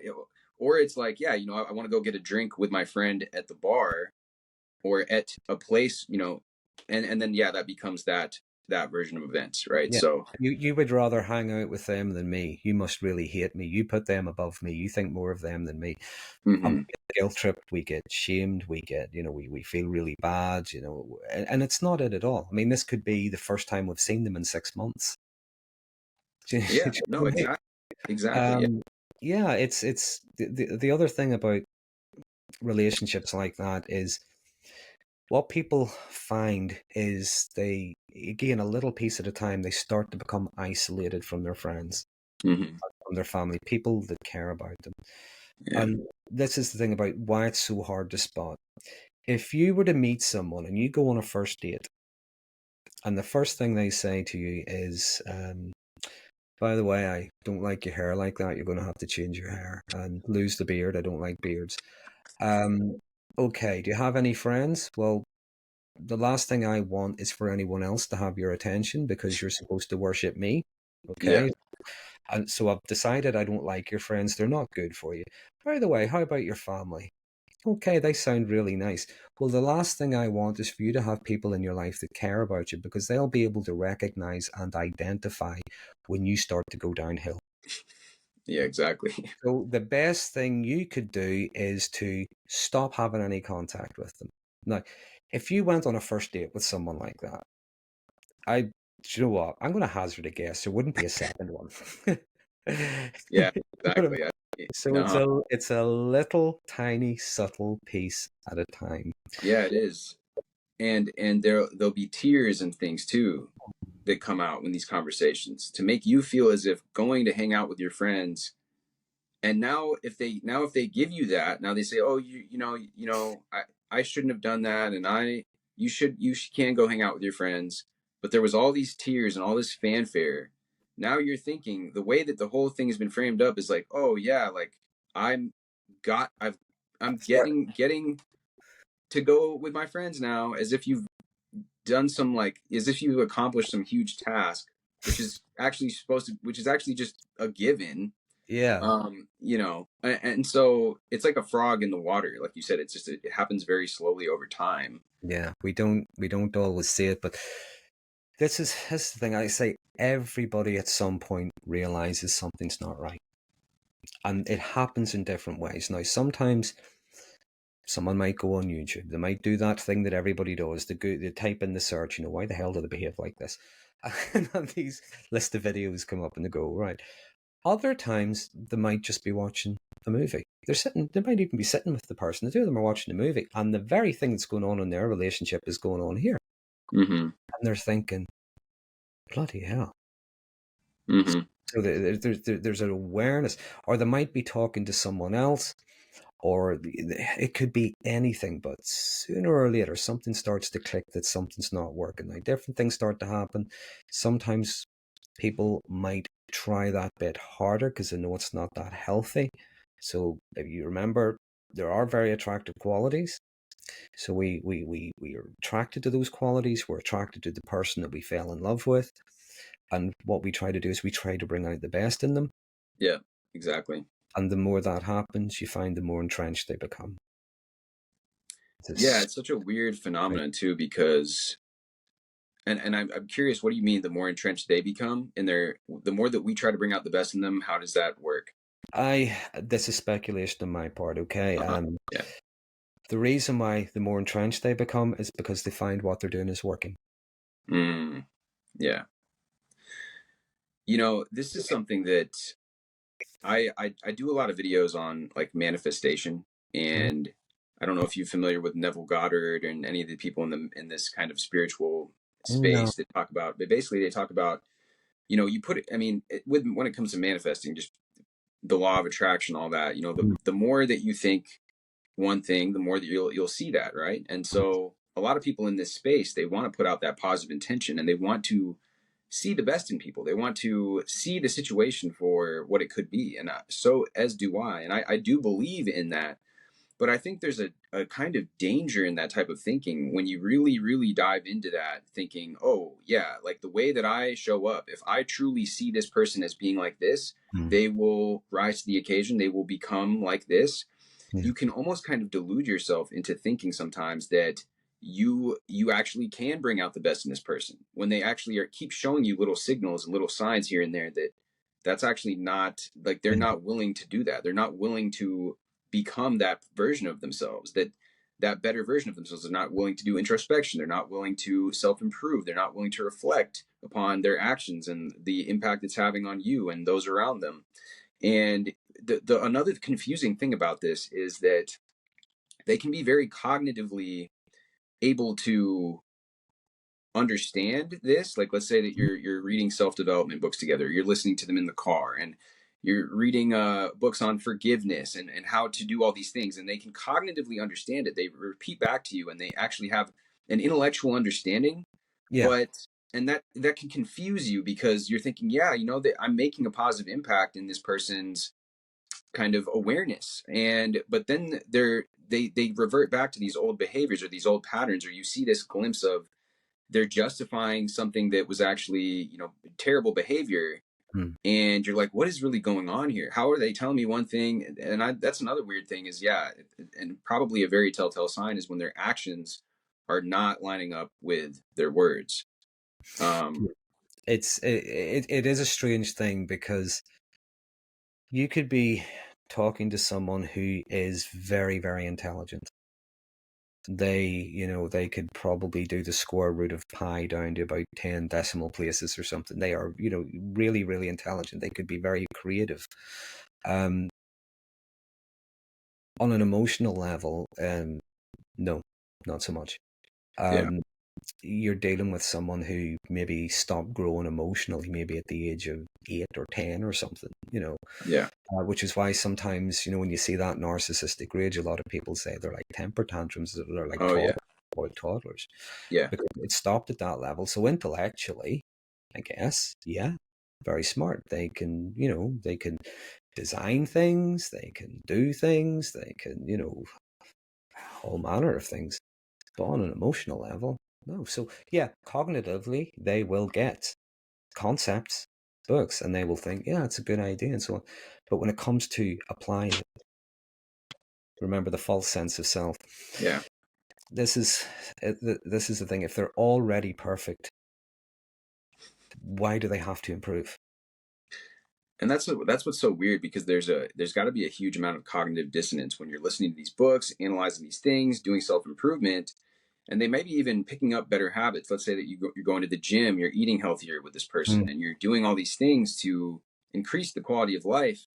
S2: or it's like, yeah, I want to go get a drink with my friend at the bar, or at a place, and then, yeah, that becomes that version of events, right?
S1: Yeah.
S2: So,
S1: You would rather hang out with them than me. You must really hate me. You put them above me. You think more of them than me. And we
S2: mhm.
S1: get guilt tripped, we get shamed, we get, we feel really bad, and it's not it at all. I mean, this could be the first time we've seen them in 6 months. Do you
S2: Yeah,
S1: know
S2: no,
S1: what I mean?
S2: exactly. Yeah.
S1: Yeah, it's the other thing about relationships like that is what people find is they, again, a little piece at a time, they start to become isolated from their friends,
S2: Hmm.
S1: from their family, people that care about them.
S2: Yeah.
S1: And this is the thing about why it's so hard to spot. If you were to meet someone and you go on a first date, and the first thing they say to you is, by the way, I don't like your hair like that. You're going to have to change your hair and lose the beard. I don't like beards. Um, okay, do you have any friends? Well, the last thing I want is for anyone else to have your attention because you're supposed to worship me.
S2: Yeah.
S1: Okay. And so I've decided I don't like your friends. They're not good for you. By the way, how about your family? Okay, they sound really nice. Well, the last thing I want is for you to have people in your life that care about you because they'll be able to recognize and identify when you start to go downhill.
S2: Yeah, exactly.
S1: So the best thing you could do is to stop having any contact with them. Now, if you went on a first date with someone like that, do you know what? I'm going to hazard a guess. There wouldn't be a second one. You
S2: Yeah,
S1: know what I mean?
S2: exactly.
S1: So
S2: No,
S1: it's a little tiny subtle piece at a time.
S2: yeah, it is. And there'll be tears and things too that come out in these conversations to make you feel as if going to hang out with your friends. And now if they give you that, now they say, oh, I shouldn't have done that, and you can go hang out with your friends. But there was all these tears and all this fanfare. Now you're thinking the way that the whole thing has been framed up is like, oh yeah, like I'm got I've I'm getting to go with my friends now, as if you've done some, like, as if you've accomplished some huge task, which is actually just a given.
S1: Yeah,
S2: And so it's like a frog in the water, like you said. It happens very slowly over time.
S1: yeah. We don't always see it, but this is the thing. I say everybody at some point realizes something's not right, and it happens in different ways. Now, sometimes someone might go on YouTube. They might do that thing that everybody does. They type in the search, why the hell do they behave like this? And then these list of videos come up and they go, right. Other times they might just be watching a movie. They might even be sitting with the person. The two of them are watching a movie, and the very thing that's going on in their relationship is going on here.
S2: Mm-hmm.
S1: And they're thinking, bloody hell.
S2: Mm-hmm.
S1: So there's an awareness, or they might be talking to someone else, or it could be anything, but sooner or later something starts to click that something's not working. Now, different things start to happen. Sometimes people might try that bit harder because they know it's not that healthy. So if you remember, there are very attractive qualities. So we are attracted to those qualities. We're attracted to the person that we fell in love with. And what we try to do is we try to bring out the best in them.
S2: Yeah, exactly.
S1: And the more that happens, you find the more entrenched they become.
S2: Yeah,
S1: This,
S2: it's such a weird phenomenon too, because and I'm curious, what do you mean the more entrenched they become in their, the more that we try to bring out the best in them, how does that work?
S1: this is speculation on my part, okay?
S2: Uh-huh. Yeah.
S1: The reason why the more entrenched they become is because they find what they're doing is working.
S2: Mm, yeah. This is something that I do a lot of videos on, like, manifestation,
S1: Mhm.
S2: and I don't know if you're familiar with Neville Goddard and any of the people in this kind of spiritual
S1: No.
S2: space that talk about, but basically they talk about, you put it, I mean, when it comes to manifesting, just the law of attraction, all that, the more that you think one thing, the more that you'll see that, right? And so a lot of people in this space, they want to put out that positive intention, and they want to see the best in people. They want to see the situation for what it could be. And so as do I. And I do believe in that. But I think there's a kind of danger in that type of thinking when you really, really dive into that, thinking, oh, yeah, like the way that I show up, if I truly see this person as being like this,
S1: Mm.
S2: they will rise to the occasion, they will become like this.
S1: Yeah.
S2: You can almost kind of delude yourself into thinking sometimes that you actually can bring out the best in this person when they actually keep showing you little signals and little signs here and there that that's actually not, like, they're
S1: Yeah.
S2: not willing to do that. They're not willing to become that version of themselves, that better version of themselves. They're not willing to do introspection. They're not willing to self-improve. They're not willing to reflect upon their actions and the impact it's having on you and those around them. And the another confusing thing about this is that they can be very cognitively able to understand this. Like, let's say that you're reading self-development books together, you're listening to them in the car, and you're reading books on forgiveness and how to do all these things, and they can cognitively understand it. They repeat back to you, and they actually have an intellectual understanding.
S1: Yeah.
S2: But and that can confuse you because you're thinking, yeah, that I'm making a positive impact in this person's kind of awareness, and but then they revert back to these old behaviors or these old patterns, or you see this glimpse of they're justifying something that was actually, terrible behavior.
S1: Mm.
S2: And you're like, what is really going on here? How are they telling me one thing? And that's another weird thing is, yeah, and probably a very telltale sign is when their actions are not lining up with their words. um
S1: It is a strange thing because you could be talking to someone who is very, very intelligent. They could probably do the square root of pi down to about 10 decimal places or something. They are, really, really intelligent. They could be very creative. Um, on an emotional level, no, not so much.
S2: yeah,
S1: Um, you're dealing with someone who maybe stopped growing emotionally, maybe at the age of 8 or 10 or something,
S2: yeah,
S1: which is why sometimes, when you see that narcissistic rage, a lot of people say they're like temper tantrums, they're like
S2: oh yeah,
S1: toddlers,
S2: yeah.
S1: because it stopped at that level. So intellectually, I guess, yeah, very smart. They can design things, they can do things, they can, all manner of things. But on an emotional level, no. So yeah, cognitively, they will get concepts, books, and they will think, yeah, it's a good idea and so on. But when it comes to applying it, remember the false sense of self.
S2: Yeah.
S1: This is this is the thing. If they're already perfect, why do they have to improve?
S2: And that's what's so weird, because there's got to be a huge amount of cognitive dissonance when you're listening to these books, analyzing these things, doing self-improvement, and they may be even picking up better habits. Let's say that you're going to the gym, you're eating healthier with this
S1: Mm.
S2: person, and you're doing all these things to increase the quality of life.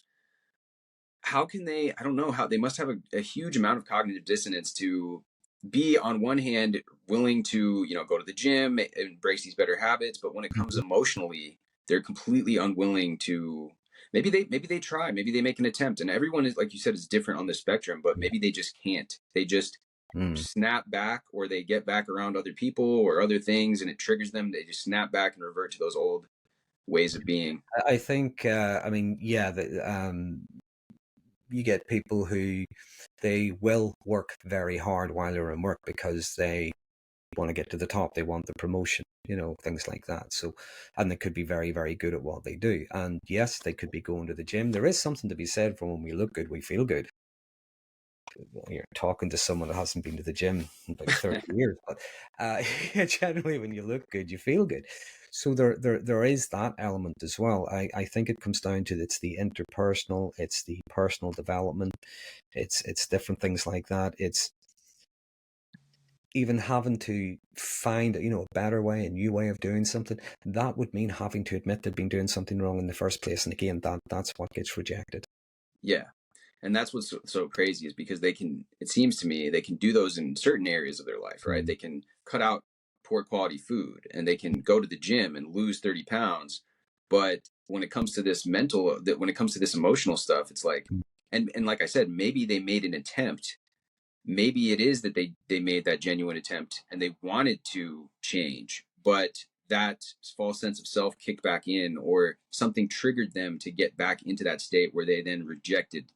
S2: How can they, I don't know, how they must have a huge amount of cognitive dissonance to be, on one hand, willing to, go to the gym, embrace these better habits, but when it comes emotionally, they're completely unwilling to. Maybe they try, maybe they make an attempt, and everyone is, like you said, is different on the spectrum, but
S1: Yeah.
S2: maybe they just can't. They just
S1: Mm.
S2: snap back, or they get back around other people or other things, and it triggers them. They just snap back and revert to those old ways of being.
S1: I think, I mean, yeah, you get people who they will work very hard while they're in work because they want to get to the top, they want the promotion, things like that. So, and they could be very, very good at what they do. And yes, they could be going to the gym. There is something to be said for when we look good, we feel good. You're talking to someone that hasn't been to the gym in about 30 years, but generally when you look good, you feel good. So there is that element as well. I think it comes down to it's the interpersonal, it's the personal development, it's different things like that. It's even having to find a better way, a new way of doing something. That would mean having to admit they've been doing something wrong in the first place, and again, that's what gets rejected.
S2: Yeah. And that's what's so crazy, is because it seems to me, they can do those in certain areas of their life, right? They can cut out poor quality food, and they can go to the gym and lose 30 pounds. But when it comes to this when it comes to this emotional stuff, it's like, and like I said, maybe they made an attempt. Maybe it is that they made that genuine attempt and they wanted to change, but that false sense of self kicked back in, or something triggered them to get back into that state where they then rejected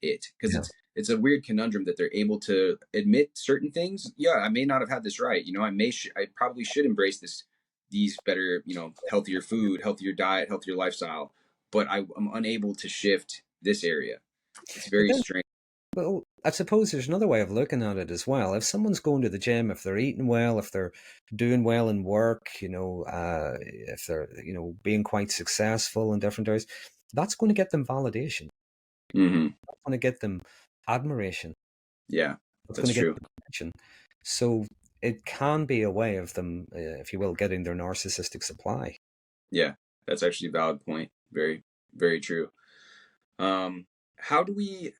S2: it. Because it's a weird conundrum that they're able to admit certain things. Yeah, I may not have had this right. I probably should embrace these better, healthier food, healthier diet, healthier lifestyle, but I'm unable to shift this area. It's very strange.
S1: Well, I suppose there's another way of looking at it as well. If someone's going to the gym, if they're eating well, if they're doing well in work, if they're, being quite successful in different areas, that's going to get them validation.
S2: Mm-hmm.
S1: That's going to get them admiration.
S2: Yeah,
S1: That's
S2: that's
S1: going to
S2: true.
S1: get them attention. So it can be a way of them, if you will, getting their narcissistic supply.
S2: Yeah, that's actually a valid point. Very, very true. Um, how do we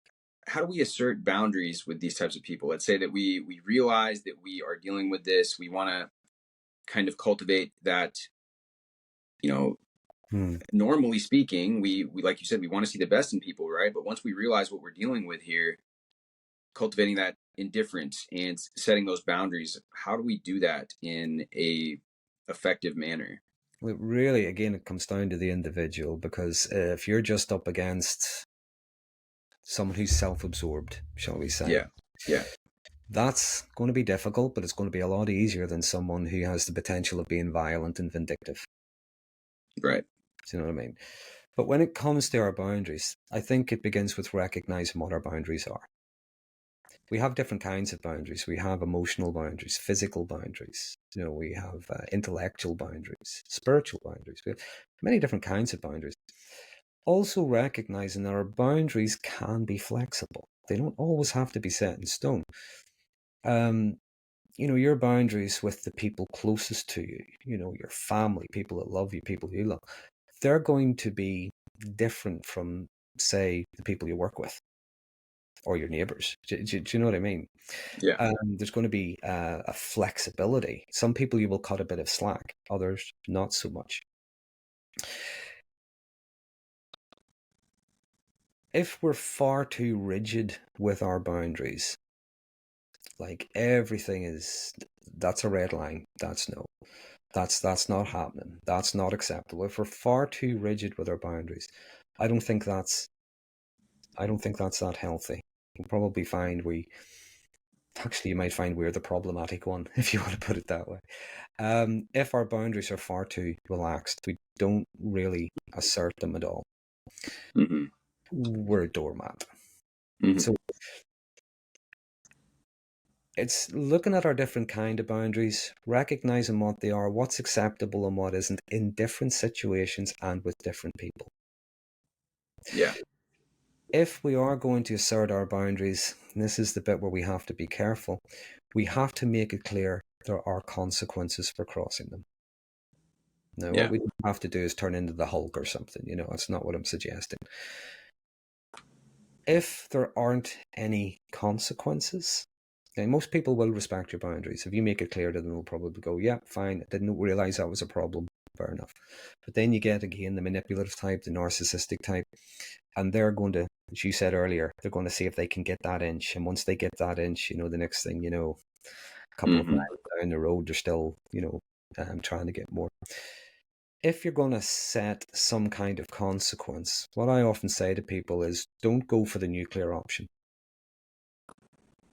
S2: assert boundaries with these types of people? Let's say that we realize that we are dealing with this. We want to kind of cultivate that. Normally speaking, we like you said, we want to see the best in people, right? But once we realize what we're dealing with here, cultivating that indifference and setting those boundaries, how do we do that in a effective manner?
S1: Well, really, again, it comes down to the individual, because if you're just up against someone who's self-absorbed, shall we say,
S2: Yeah,
S1: that's going to be difficult, but it's going to be a lot easier than someone who has the potential of being violent and vindictive.
S2: right.
S1: Do you know what I mean? But when it comes to our boundaries, I think it begins with recognizing what our boundaries are. We have different kinds of boundaries. We have emotional boundaries, physical boundaries. We have intellectual boundaries, spiritual boundaries. We have many different kinds of boundaries. Also recognizing that our boundaries can be flexible. They don't always have to be set in stone. Your boundaries with the people closest to you, your family, people that love you, people you love, they're going to be different from, say, the people you work with or your neighbors. Do you know what I mean?
S2: Yeah,
S1: There's going to be a flexibility. Some people you will cut a bit of slack, others not so much. If we're far too rigid with our boundaries, like everything that's a red line, that's no. That's not happening. That's not acceptable. If we're far too rigid with our boundaries, I don't think that's that healthy. You'll probably find you might find we're the problematic one, if you want to put it that way. If our boundaries are far too relaxed, we don't really assert them at all.
S2: mm-hmm.
S1: We're a doormat.
S2: Mm-hmm.
S1: So it's looking at our different kind of boundaries, recognizing what they are, what's acceptable and what isn't in different situations and with different people.
S2: Yeah,
S1: If we are going to assert our boundaries, and this is the bit where we have to be careful, we have to make it clear there are consequences for crossing them. Now, what
S2: yeah,
S1: we don't have to do is turn into the Hulk or something, that's not what I'm suggesting. If there aren't any consequences, now most people will respect your boundaries. If you make it clear to them, they'll probably go, yeah, fine, I didn't realize that was a problem, fair enough. But then you get, again, the manipulative type, the narcissistic type, and they're going to, as you said earlier, they're going to see if they can get that inch. And once they get that inch, the next thing, a couple of
S2: mm-hmm.
S1: miles down the road, they're still, trying to get more. If you're going to set some kind of consequence, what I often say to people is don't go for the nuclear option.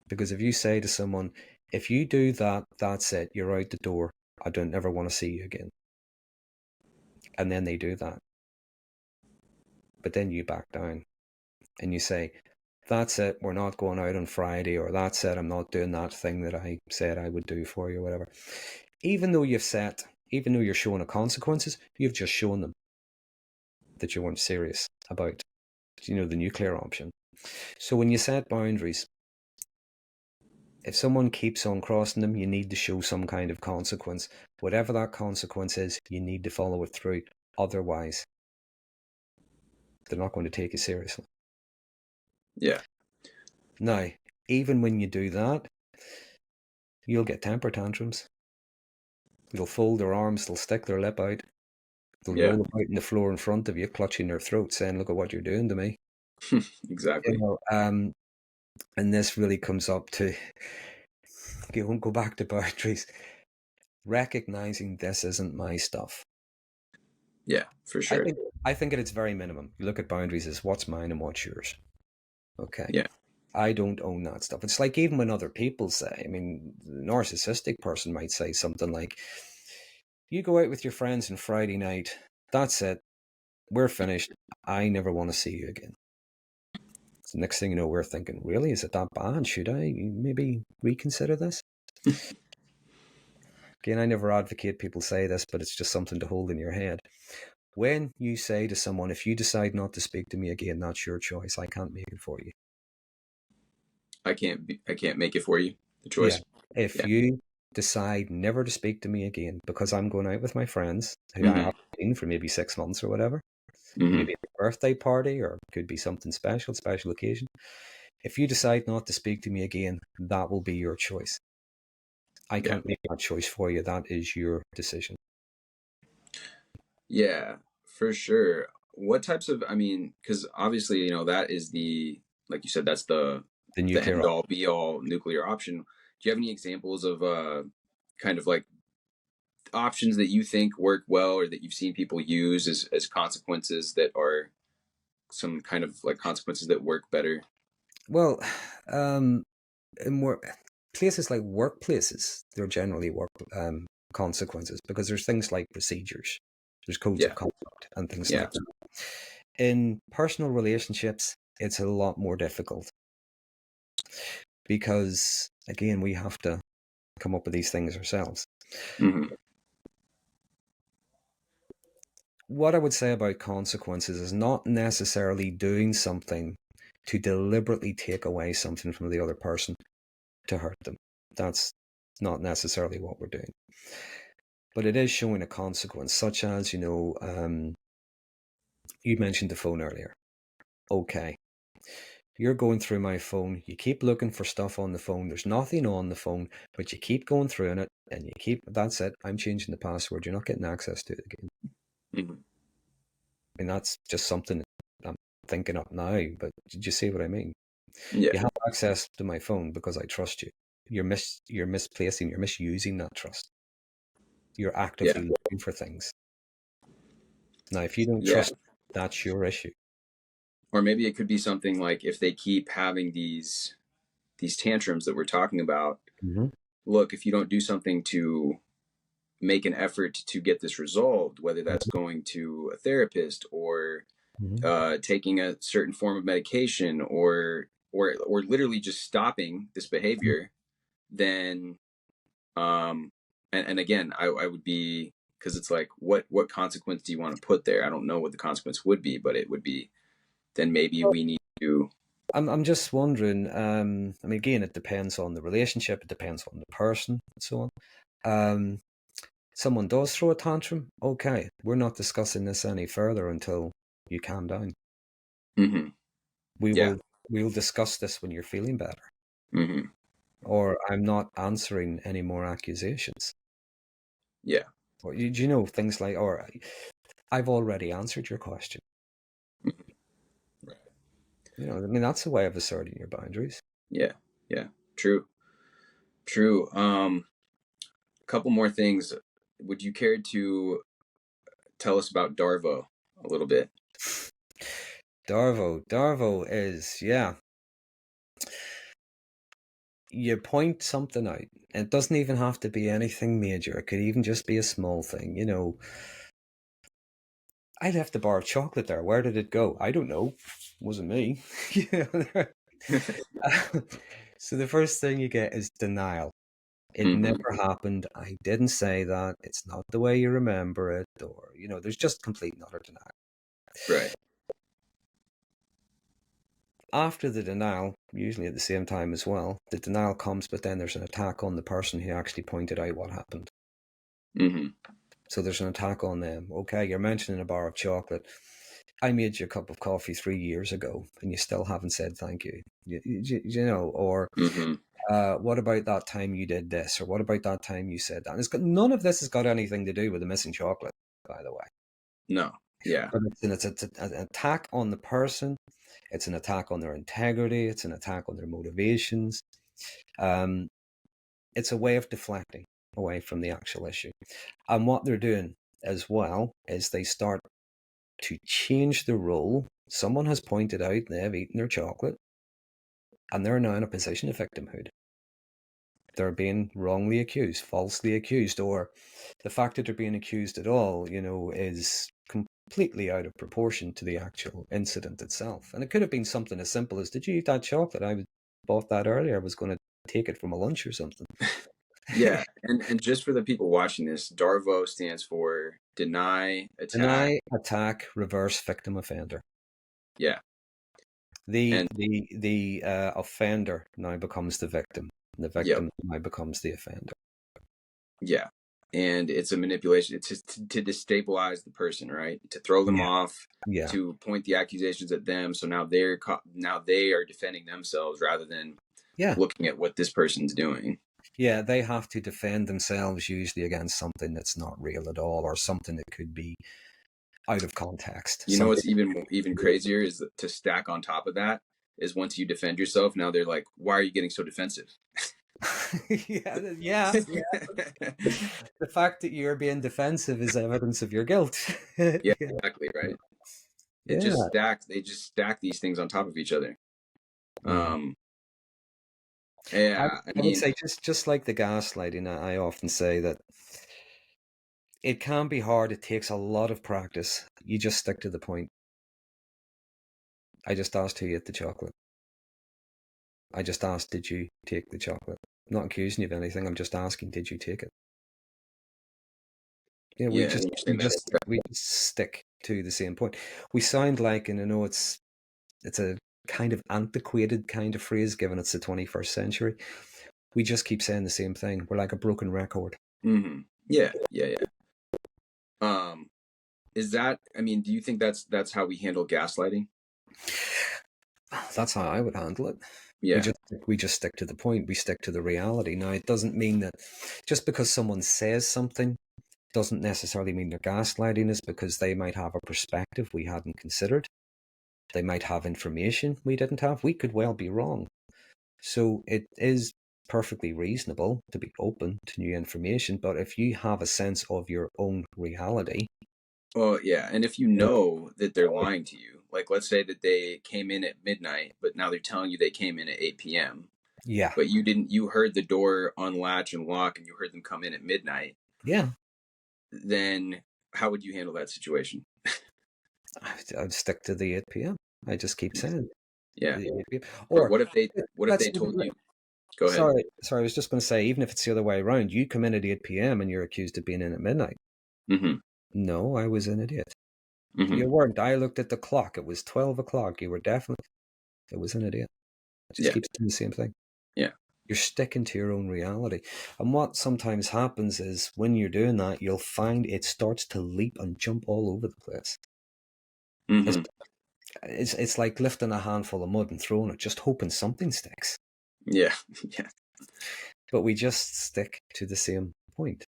S1: Because if you say to someone, If you do that, that's it. You're out the door. I don't ever want to see you again. And then they do that. But then you back down and you say, that's it. We're not going out on Friday, or that's it. I'm not doing that thing that I said I would do for you, or whatever. Even though you're showing the consequences, you've just shown them that you weren't serious about, the nuclear option. So when you set boundaries, if someone keeps on crossing them, you need to show some kind of consequence. Whatever that consequence is, you need to follow it through. Otherwise, they're not going to take you seriously.
S2: Yeah.
S1: Now, even when you do that, you'll get temper tantrums. They'll fold their arms, they'll stick their lip out, they'll roll about on the floor in front of you, clutching their throat, saying, look at what you're doing to me.
S2: Exactly.
S1: And this really comes up to, go back to boundaries, recognizing this isn't my stuff.
S2: Yeah, for sure.
S1: I think at its very minimum, you look at boundaries as what's mine and what's yours. Okay.
S2: Yeah.
S1: I don't own that stuff. It's like even when other people say, I mean, the narcissistic person might say something like, you go out with your friends on Friday night, that's it, we're finished, I never want to see you again. So next thing you know, we're thinking, really, is it that bad? Should I maybe reconsider this? Again, I never advocate people say this, but it's just something to hold in your head. When you say to someone, if you decide not to speak to me again, that's your choice. I can't make it for you.
S2: I can't make it for you, the choice.
S1: Yeah. If you decide never to speak to me again because I'm going out with my friends who I haven't seen for maybe 6 months or whatever, maybe a birthday party, or it could be something special occasion. If you decide not to speak to me again, that will be your choice. I can't make that choice for you. That is your decision.
S2: Yeah, for sure. What types of, because obviously, that is like you said, that's the
S1: nuclear
S2: end all be all nuclear option. Do you have any examples of kind of like options that you think work well, or that you've seen people use as consequences that are some kind of like consequences that work better?
S1: Well, in more places like workplaces, they're generally consequences, because there's things like procedures, there's codes of conduct and things like that. In personal relationships, it's a lot more difficult because, again, we have to come up with these things ourselves. What I would say about consequences is not necessarily doing something to deliberately take away something from the other person to hurt them. That's not necessarily what we're doing. But it is showing a consequence, such as, you mentioned the phone earlier. Okay, you're going through my phone, you keep looking for stuff on the phone, there's nothing on the phone, but you keep going through it, and that's it, I'm changing the password, you're not getting access to it again. I mean, that's just something I'm thinking up now, but did you see what I mean?
S2: Yeah.
S1: You have access to my phone because I trust you. You're misusing that trust. You're actively looking for things. Now, if you don't trust, that's your issue.
S2: Or maybe it could be something like, if they keep having these tantrums that we're talking about, look, if you don't do something to make an effort to get this resolved, whether that's going to a therapist or taking a certain form of medication, or literally just stopping this behavior, then and again, I would be, because it's like, what consequence do you want to put there? I don't know what the consequence would be, but it would be, then maybe we need to.
S1: I'm just wondering, I mean, again, it depends on the relationship, it depends on the person, and so on. Someone does throw a tantrum, okay, we're not discussing this any further until you calm down. We'll discuss this when you're feeling better. Or I'm not answering any more accusations. Or you know, things like, or I've already answered your question. You know, I mean, that's a way of asserting your boundaries.
S2: Yeah. True. A couple more things. Would you care to tell us about Darvo a little bit?
S1: Darvo is, you point something out. It doesn't even have to be anything major. It could even just be a small thing. I left a bar of chocolate there. Where did it go? I don't know. Wasn't me. So the first thing you get is denial. It
S2: Hmm.
S1: never happened. I didn't say that. It's not the way you remember it. Or, there's just complete and utter denial.
S2: Right.
S1: After the denial, usually at the same time as well, the denial comes, but then there's an attack on the person who actually pointed out what happened.
S2: Hmm.
S1: So there's an attack on them. Okay, you're mentioning a bar of chocolate. I made you a cup of coffee 3 years ago, and you still haven't said thank you. Or
S2: Hmm.
S1: what about that time you did this, or what about that time you said that? And none of this has got anything to do with the missing chocolate, by the way.
S2: No. Yeah.
S1: But it's an attack on the person. It's an attack on their integrity. It's an attack on their motivations. Um, it's a way of deflecting away from the actual issue. And what they're doing as well is they start to change the role. Someone has pointed out they've eaten their chocolate, and they're now in a position of victimhood. They're being wrongly accused, falsely accused, or the fact that they're being accused at all, is completely out of proportion to the actual incident itself. And it could have been something as simple as, did you eat that chocolate? I bought that earlier. I was going to take it from a lunch or something.
S2: Yeah. And just for the people watching this, Darvo stands for deny, attack.
S1: Deny, attack, reverse, victim, offender.
S2: Yeah.
S1: The
S2: And
S1: the the offender now becomes the victim. The
S2: yep.
S1: victim now becomes the offender.
S2: Yeah. And it's a manipulation. It's just to destabilize the person, right? To throw them
S1: Yeah,
S2: off,
S1: yeah,
S2: to point the accusations at them. So now now they are defending themselves rather than
S1: yeah,
S2: looking at what this person's doing.
S1: yeah. They have to defend themselves usually against something that's not real at all, or something that could be out of context.
S2: You know
S1: Something.
S2: what's even crazier is to stack on top of that is once you defend yourself, now they're like, "Why are you getting so defensive?"
S1: Yeah, yeah, yeah. The fact that you're being defensive is evidence of your guilt.
S2: Yeah,
S1: Yeah,
S2: exactly, right. It just
S1: yeah.
S2: stacks. They just stack these things on top of each other.
S1: Mm.
S2: Um,
S1: I,
S2: yeah, I
S1: I would
S2: mean,
S1: say just like the gaslighting, I often say that it can be hard. It takes a lot of practice. You just stick to the point. I just asked who ate the chocolate. I just asked, did you take the chocolate? I'm not accusing you of anything. I'm just asking, did you take it? Yeah, we
S2: yeah, and
S1: just
S2: you're
S1: we
S2: saying that
S1: just we just stick to the same point. We sound like, and I know it's a kind of antiquated kind of phrase, given it's the 21st century. We just keep saying the same thing. We're like a broken record.
S2: Mm-hmm. Yeah, yeah, yeah. Um, is that? I mean, do you think that's how we handle gaslighting?
S1: That's how I would handle it. We
S2: Yeah.
S1: just we just stick to the point. We stick to the reality. Now, it doesn't mean that just because someone says something doesn't necessarily mean they're gaslighting us, because they might have a perspective we hadn't considered. They might have information we didn't have. We could well be wrong. So it is perfectly reasonable to be open to new information. But if you have a sense of your own reality,
S2: Well, yeah, and if you
S1: you know,
S2: know that they're lying to you, like let's say that they came in at midnight, but now they're telling you they came in at 8 p.m.,
S1: yeah,
S2: but you didn't, you heard the door unlatch and lock and you heard them come in at midnight,
S1: yeah,
S2: then how would you handle that situation?
S1: I'd stick to the 8 p.m. I just keep saying
S2: Yeah.
S1: the 8 p.m.
S2: Or
S1: Or
S2: what if
S1: let's
S2: they told you, go ahead.
S1: sorry, I was just going to say, even if it's the other way around, you come in at 8 p.m. and you're accused of being in at midnight.
S2: Mm-hmm.
S1: No, I was in at 8.
S2: Mm-hmm.
S1: You weren't. I looked at the clock. It was 12 o'clock. You were definitely. It was in at 8. Just
S2: Yeah.
S1: keeps doing the same thing.
S2: Yeah.
S1: You're sticking to your own reality. And what sometimes happens is when you're doing that, you'll find it starts to leap and jump all over the place. It's,
S2: Mm-hmm.
S1: it's like lifting a handful of mud and throwing it, just hoping something sticks.
S2: Yeah. Yeah.
S1: But we just stick to the same point.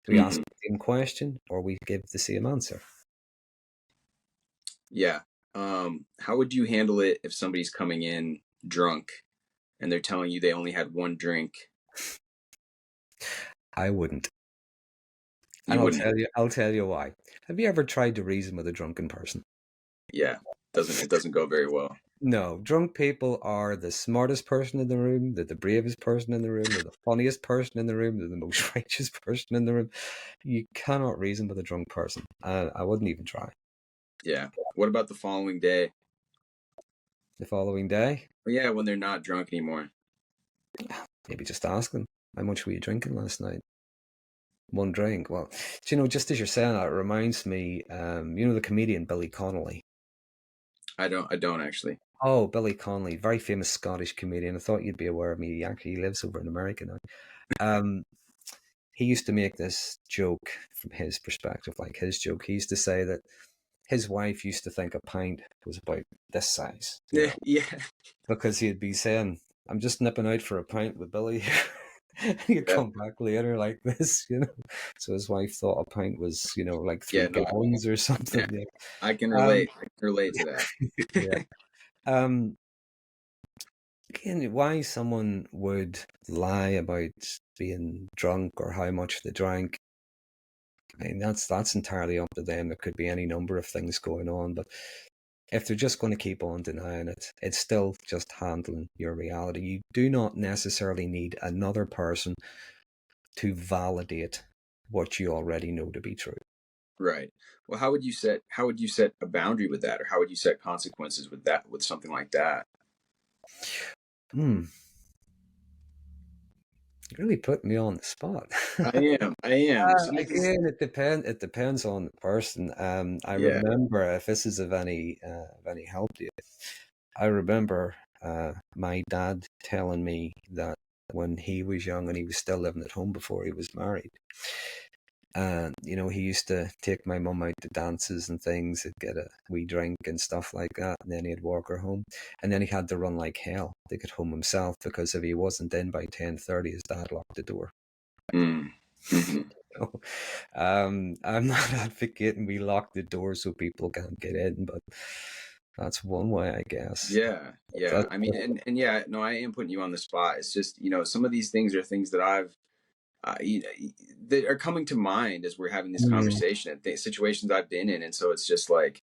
S1: We ask
S2: Mm-hmm.
S1: the same question, or we give the same answer.
S2: Yeah. How would you handle it if somebody's coming in drunk and they're telling you they only had one drink?
S1: I wouldn't. And
S2: You wouldn't.
S1: I'll tell you why. Have you ever tried to reason with a drunken person?
S2: Yeah. It doesn't go very well.
S1: No, drunk people are the smartest person in the room, they're the bravest person in the room, they're the funniest person in the room, they're the most righteous person in the room. You cannot reason with a drunk person. I wouldn't even try.
S2: Yeah. What about the following day?
S1: The following day,
S2: Well, yeah, when they're not drunk anymore.
S1: maybe just ask them, how much were you drinking last night? One drink. Well, just as you're saying that, it reminds me, the comedian Billy Connolly.
S2: I don't actually.
S1: Oh, Billy Connolly, very famous Scottish comedian. I thought you'd be aware of me. He actually lives over in America now. Um, he used to make this joke from his perspective, like his joke. He used to say that his wife used to think a pint was about this size,
S2: Yeah, yeah,
S1: because he'd be saying, "I'm just nipping out for a pint with Billy." He'd
S2: yeah,
S1: come back later like this. So his wife thought a pint was, like
S2: yeah.
S1: three
S2: No,
S1: gallons or
S2: yeah,
S1: something. Yeah.
S2: I can
S1: Um,
S2: relate. I can relate to that.
S1: yeah. Um, Again, why someone would lie about being drunk or how much they drank, I mean, that's entirely up to them. There could be any number of things going on, but if they're just going to keep on denying it, it's still just handling your reality. You do not necessarily need another person to validate what you already know to be true.
S2: Right. Well, how would you set a boundary with that, or how would you set consequences with that, with something like that?
S1: Hmm, you really put me on the spot.
S2: I am. I am. Some of these.
S1: Again, it depends on the person. I
S2: Yeah.
S1: remember, if this is of any help to you, I remember my dad telling me that when he was young and he was still living at home before he was married, and he used to take my mum out to dances and things, he'd get a wee drink and stuff like that, and then he'd walk her home, and then he had to run like hell to get home himself, because if he wasn't in by 10:30, his dad locked the door.
S2: Mm. Hmm.
S1: know. I'm not advocating we lock the door so people can't get in, but that's one way, I guess.
S2: Yeah. Yeah.
S1: That's,
S2: I mean, and yeah. No, I am putting you on the spot. It's just, some of these things are things that that are coming to mind as we're having this
S1: mm.
S2: conversation, and situations I've been in, and so it's just like,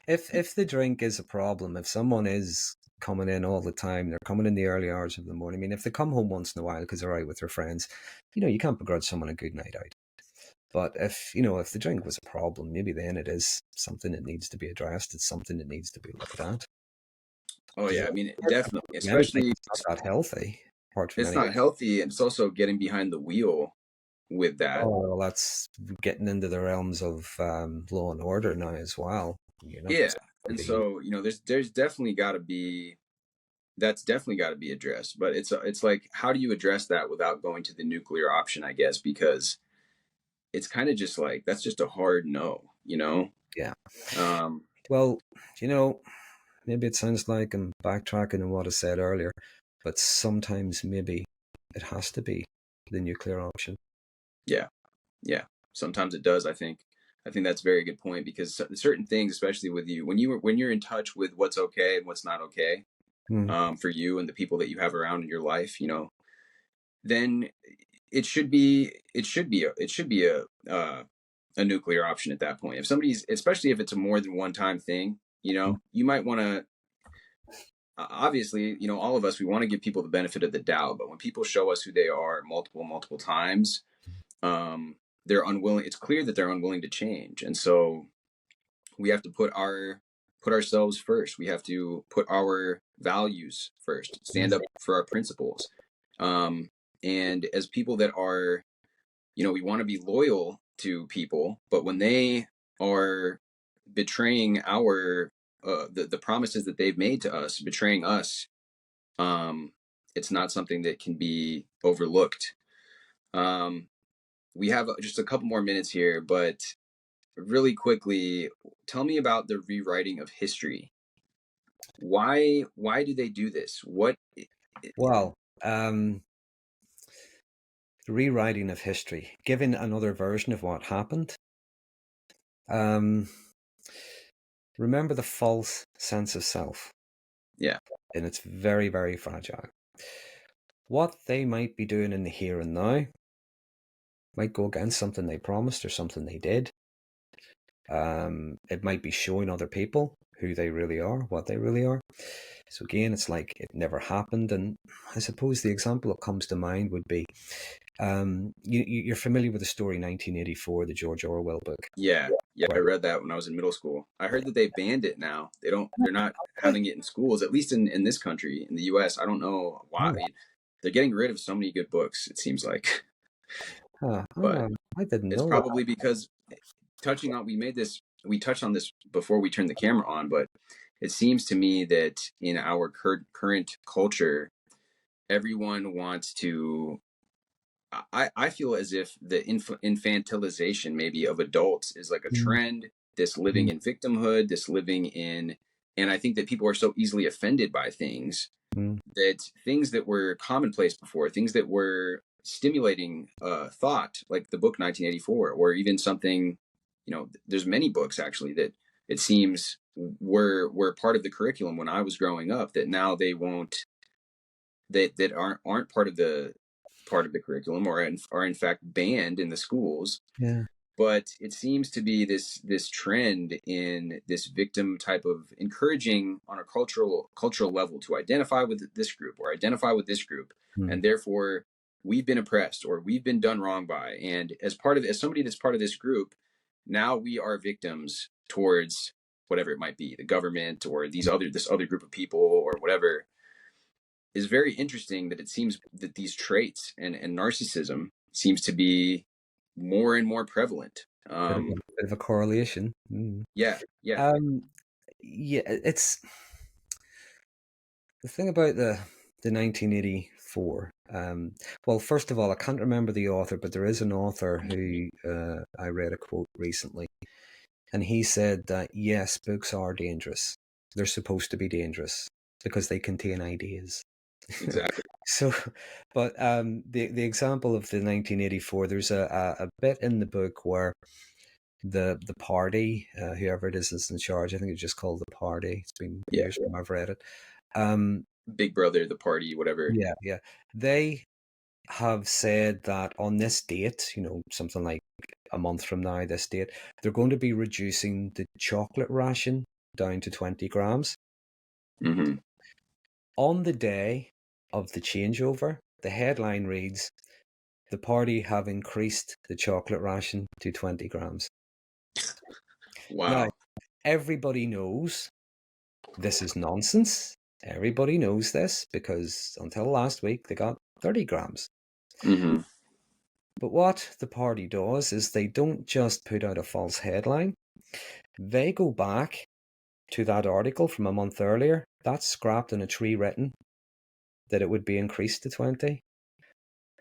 S1: If the drink is a problem, if someone is coming in all the time, they're coming in the early hours of the morning. I mean, if they come home once in a while because they're out with their friends, you can't begrudge someone a good night out. But if the drink was a problem, maybe then it is something that needs to be addressed. It's something that needs to be looked at.
S2: oh
S1: Because
S2: yeah, I mean, definitely,
S1: from anything,
S2: especially
S1: it's not that healthy. Apart from
S2: it's
S1: any,
S2: not healthy, and it's also getting behind the wheel with that.
S1: oh, well, that's getting into the realms of law and order now as well. You're not
S2: Yeah,
S1: just
S2: and
S1: the
S2: so there's definitely got to be that's definitely got to be addressed. But it's like, how do you address that without going to the nuclear option? I guess because it's kind of just like, that's just a hard no.
S1: yeah.
S2: Um,
S1: Well, you know, maybe it sounds like I'm backtracking on what I said earlier, but sometimes maybe it has to be the nuclear option.
S2: yeah, yeah. Sometimes it does. I think that's a very good point, because certain things, especially with you, when you're in touch with what's okay and what's not okay,
S1: Mm.
S2: for you and the people that you have around in your life, then it should be a nuclear option at that point. If somebody's, especially if it's a more than one time thing, you might want to, obviously, all of us, we want to give people the benefit of the doubt, but when people show us who they are multiple times, um, they're unwilling. It's clear that they're unwilling to change, and so we have to put ourselves first. We have to put our values first. Stand up for our principles. Um, and as people that are, we want to be loyal to people, but when they are betraying our the promises that they've made to us, betraying us, um, it's not something that can be overlooked. Um, we have just a couple more minutes here, but really quickly, tell me about the rewriting of history. Why do they do this? What?
S1: Well, rewriting of history, giving another version of what happened. Um, Remember the false sense of self,
S2: Yeah,
S1: and it's very, very fragile. What they might be doing in the here and now might go against something they promised or something they did. It might be showing other people who they really are, what they really are. So again, it's like it never happened. And I suppose the example that comes to mind would be, you're familiar with the story 1984, the George Orwell book,
S2: Yeah, yeah, I
S1: right?
S2: read that when I was in middle school. I heard that they banned it now. They're not having it in schools, at least in this country, in the US. I don't know why. I
S1: Oh,
S2: mean, they're getting rid of so many good books, it seems like. But
S1: I didn't
S2: it's
S1: know that.
S2: probably because we touched on this before we turned the camera on, but it seems to me that in our current culture, everyone wants to. I feel as if the infantilization maybe of adults is like a
S1: Mm,
S2: trend, this living
S1: mm,
S2: in victimhood, this living in, and I think that people are so easily offended by things
S1: mm,
S2: that things that were commonplace before, things that were stimulating thought, like the book 1984, or even something, there's many books actually that it seems were part of the curriculum when I was growing up that now they won't, that aren't part of the curriculum, or are in fact banned in the schools.
S1: yeah,
S2: But it seems to be this trend in this victim type of encouraging on a cultural level to identify with this group or identify with this group,
S1: mm,
S2: and therefore we've been oppressed or we've been done wrong by, and as somebody that's part of this group, now we are victims towards whatever it might be, the government or this other group of people or whatever. Is very interesting that it seems that these traits and narcissism seems to be more and more prevalent.
S1: bit of a correlation. Mm.
S2: Yeah, yeah,
S1: Um, yeah, it's the thing about the 1984. Well, first of all, I can't remember the author, but there is an author who I read a quote recently, and he said that yes, books are dangerous. They're supposed to be dangerous because they contain ideas.
S2: exactly.
S1: So, but the example of the 1984, there's a bit in the book where the party, whoever it is in charge, I think it's just called the party. It's been
S2: Yeah,
S1: years from I've read it. Um,
S2: Big Brother, the party, whatever.
S1: yeah, yeah. They have said that on this date, something like a month from now, this date, they're going to be reducing the chocolate ration down to 20 grams.
S2: Hmm.
S1: On the day of the changeover, the headline reads, "The party have increased the chocolate ration to 20 grams." Now,
S2: Wow.
S1: everybody knows this is nonsense. Everybody knows this because until last week they got 30 grams.
S2: Hmm.
S1: But what the party does is they don't just put out a false headline, they go back to that article from a month earlier. That's scrapped and it's rewritten that it would be increased to 20.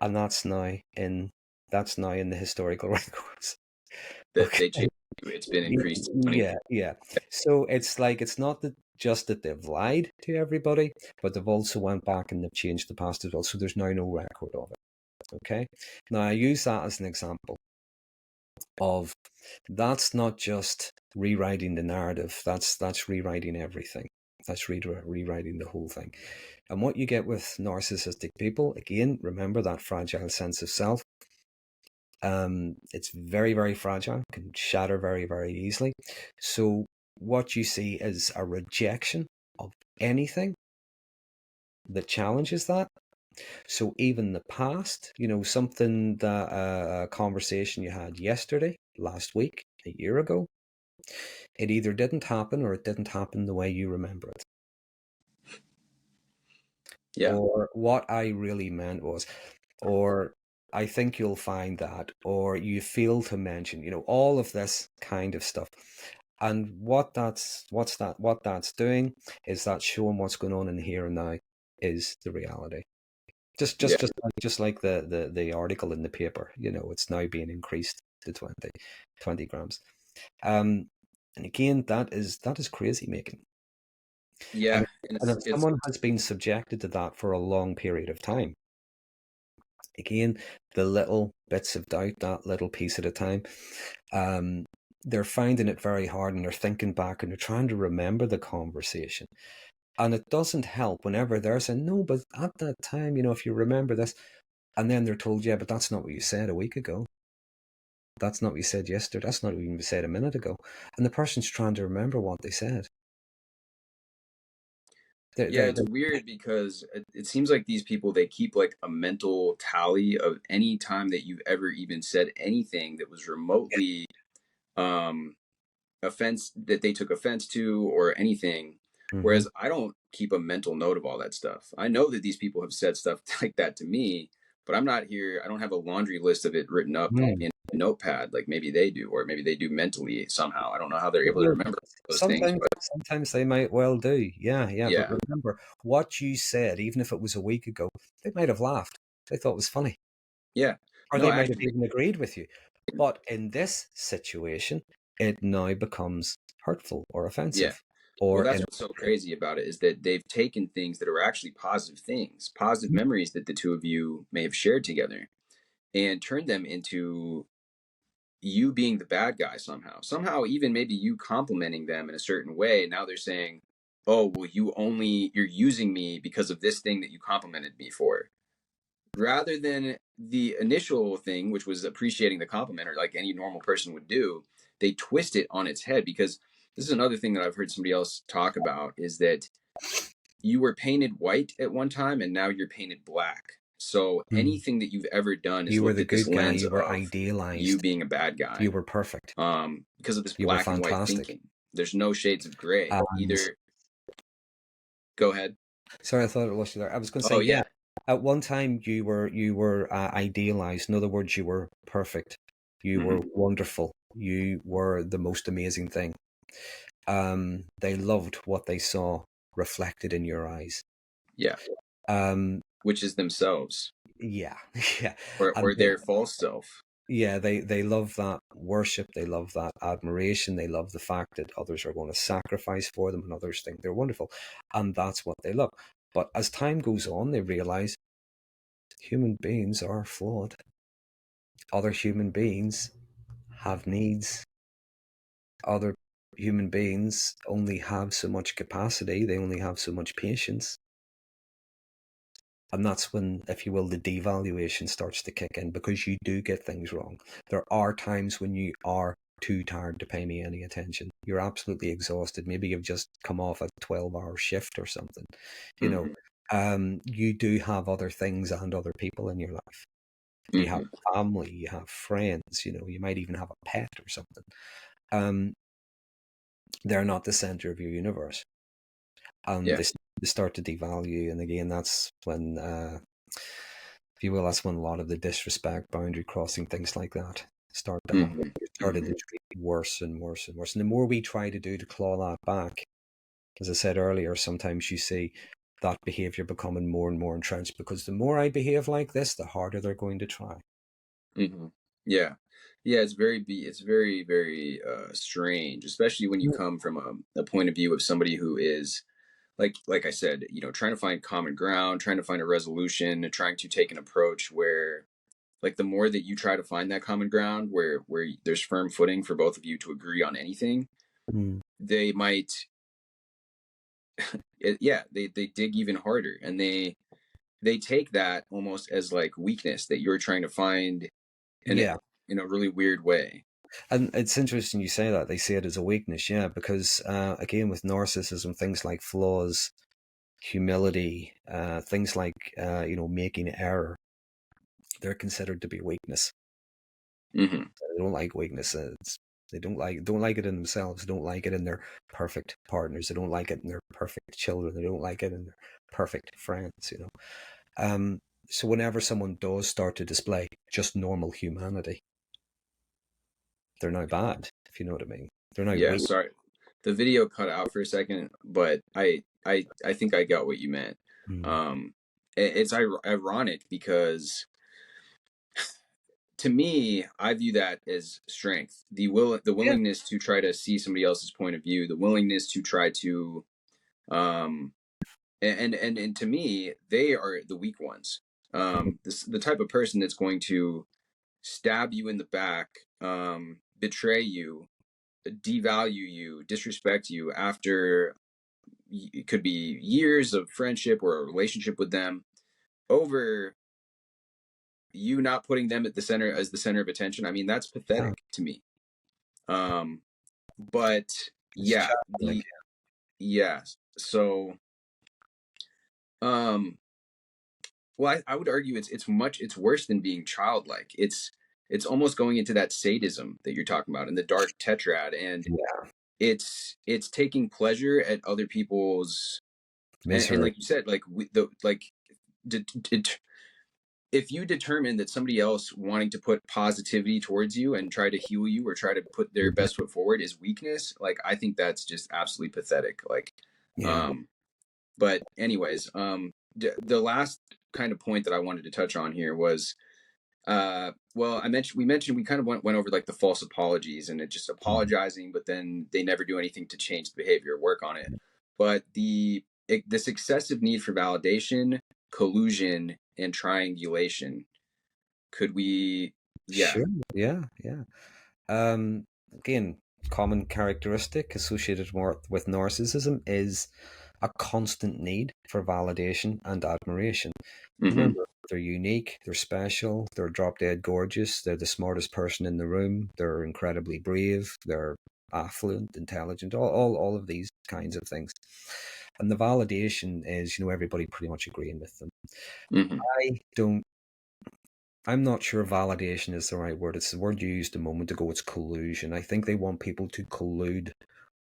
S1: And that's now in the historical records.
S2: That
S1: Okay.
S2: they changed. It's been increased to 20.
S1: Yeah, yeah. So it's like it's not that just that they've lied to everybody, but they've also went back and they've changed the past as well. So there's now no record of it. Okay. Now I use that as an example of that's not just rewriting the narrative. That's rewriting everything. That's rewriting the whole thing. And what you get with narcissistic people, again, remember that fragile sense of self. It's very, very fragile, can shatter very, very easily. So what you see is a rejection of anything that challenges that. So even the past, something that a conversation you had yesterday, last week, a year ago, it either didn't happen or it didn't happen the way you remember it.
S2: Yeah,
S1: Or what I really meant was, or I think you'll find that, or you fail to mention, all of this kind of stuff. And what that's doing is that showing what's going on in here and now is the reality. Just
S2: yeah,
S1: just just like just like the article in the paper, it's now being increased to 20 grams. Um, and again, that is crazy making.
S2: yeah.
S1: And
S2: And
S1: and if
S2: it's
S1: someone has been subjected to that for a long period of time, again, the little bits of doubt, that little piece at a time, um, they're finding it very hard and they're thinking back and they're trying to remember the conversation. And it doesn't help whenever they're saying, no, but at that time, if you remember this, and then they're told, yeah, but that's not what you said a week ago. That's not what you said yesterday. That's not what you said a minute ago. And the person's trying to remember what they said.
S2: Yeah, it's weird because it seems like these people, they keep like a mental tally of any time that you've ever even said anything that was remotely um offense, that they took offense to or anything.
S1: Mm-hmm.
S2: Whereas I don't keep a mental note of all that stuff. I know that these people have said stuff like that to me, but I'm not here. I don't have a laundry list of it written up in a notepad like maybe they do, or maybe they do mentally somehow. I don't know how they're able to
S1: Well,
S2: remember those things,
S1: sometimes,
S2: but
S1: sometimes they might well do. Yeah, yeah. But
S2: yeah,
S1: remember, what you said, even if it was a week ago, they might have laughed. They thought it was funny,
S2: yeah.
S1: or
S2: No,
S1: they might have
S2: actually,
S1: even agreed with you. But in this situation, it now becomes hurtful or
S2: yeah.
S1: offensive,
S2: Well,
S1: or
S2: that's what's so
S1: inappropriate.
S2: crazy about it is that they've taken things that are actually positive things, positive memories that the two of you may have shared together, and turned them into you being the bad guy somehow. Somehow, even maybe you complimenting them in a certain way. Now they're saying, "Oh, well, you're using me because of this thing that you complimented me for," rather than the initial thing, which was appreciating the compliment, or like any normal person would do. They twist it on its head because this is another thing that I've heard somebody else talk about is that you were painted white at one time and now you're painted black. So
S1: Mm.
S2: anything that you've ever done is
S1: You were
S2: looked
S1: the
S2: at this
S1: good guy.
S2: lens
S1: You were
S2: of you
S1: idealized.
S2: being a bad
S1: You
S2: guy,
S1: were perfect.
S2: because of this
S1: You were
S2: black and white
S1: fantastic.
S2: thinking. There's no shades of gray.
S1: And
S2: Either go ahead.
S1: sorry, I thought it was you there. I was going to say,
S2: Oh
S1: yeah.
S2: yeah.
S1: At one time, you were idealized. In other words, you were perfect. You were
S2: Hmm.
S1: wonderful. You were the most amazing thing. They loved what they saw reflected in your eyes.
S2: Yeah.
S1: Um,
S2: Which is themselves,
S1: yeah, yeah, and
S2: or their false self.
S1: yeah, they love that worship. They love that admiration. They love the fact that others are going to sacrifice for them, and others think they're wonderful, and that's what they love. But as time goes on, they realize human beings are flawed. Other human beings have needs. Other human beings only have so much capacity, they only have so much patience. And that's when, if you will, the devaluation starts to kick in because you do get things wrong. There are times when you are too tired to pay me any attention. You're absolutely exhausted. Maybe you've just come off a 12-hour shift or something. You know,
S2: Hmm.
S1: you do have other things and other people in your life. You have
S2: Hmm.
S1: family, you have friends, you might even have a pet or something. Um, they're not the center of your universe. And
S2: Yeah.
S1: they start to devalue. And again, that's when, if you will, that's when a lot of the disrespect, boundary crossing, things like that start to happen.
S2: Hmm.
S1: It started to
S2: Hmm.
S1: treat worse and worse and worse. And the more we try to do to claw that back, as I said earlier, sometimes you see that behavior becoming more and more entrenched because the more I behave like this, the harder they're going to try.
S2: Hmm. Yeah. Yeah, it's very, very strange, especially when you come from a point of view of somebody who is like I said, trying to find common ground, trying to find a resolution, and trying to take an approach where, like, the more that you try to find that common ground where there's firm footing for both of you to agree on anything,
S1: Mm.
S2: they might, yeah, they dig even harder, and they take that almost as like weakness that you're trying to find in
S1: Yeah.
S2: a really weird way.
S1: And it's interesting you say that. They see it as a weakness, yeah, because again, with narcissism, things like flaws, humility, things like, making error, they're considered to be weakness.
S2: Hmm.
S1: They don't like weaknesses. They don't like it in themselves. They don't like it in their perfect partners. They don't like it in their perfect children. They don't like it in their perfect friends. Um, so whenever someone does start to display just normal humanity, they're now bad, if you know what I mean. They're now
S2: Yeah,
S1: weak.
S2: sorry, the video cut out for a second, but I think I got what you meant.
S1: Mm.
S2: um it's ironic because to me, I view that as strength. The
S1: Yeah.
S2: willingness to try to see somebody else's point of view, the willingness to try to, um, and to me, they are the weak ones. The type of person that's going to stab you in the back, betray you, devalue you, disrespect you after it could be years of friendship or a relationship with them over you not putting them at the center as the center of attention. I mean, that's
S1: Yeah.
S2: pathetic to me. Um, but
S1: It's
S2: yeah,
S1: childlike.
S2: the yeah. So Well, I would argue it's worse than being childlike. It's almost going into that sadism that you're talking about in the dark tetrad, and
S1: Yeah.
S2: it's taking pleasure at other people's, and
S1: Misery.
S2: like you said, like d- d- if you determine that somebody else wanting to put positivity towards you and try to heal you or try to put their
S1: Mhm.
S2: best foot forward is weakness, like I think that's just absolutely pathetic. Like,
S1: Yeah.
S2: um, but anyways, the last kind of point that I wanted to touch on here was, well, we kind of went over like the false apologies and it just
S1: Mhm.
S2: apologizing, but then they never do anything to change the behavior or work on it. But this excessive need for validation, collusion, and triangulation, could we, yeah.
S1: Sure. Yeah. Yeah. Again, common characteristic associated with narcissism is a constant need for validation and admiration.
S2: Mm-hmm.
S1: Remember, they're unique, they're special, they're drop dead gorgeous, they're the smartest person in the room, they're incredibly brave, they're affluent, intelligent, all of these kinds of things. And the validation is, everybody pretty much agreeing with them.
S2: Mm-hmm.
S1: I don't I'm not sure validation is the right word. It's the word you used a moment ago. It's collusion. I think they want people to collude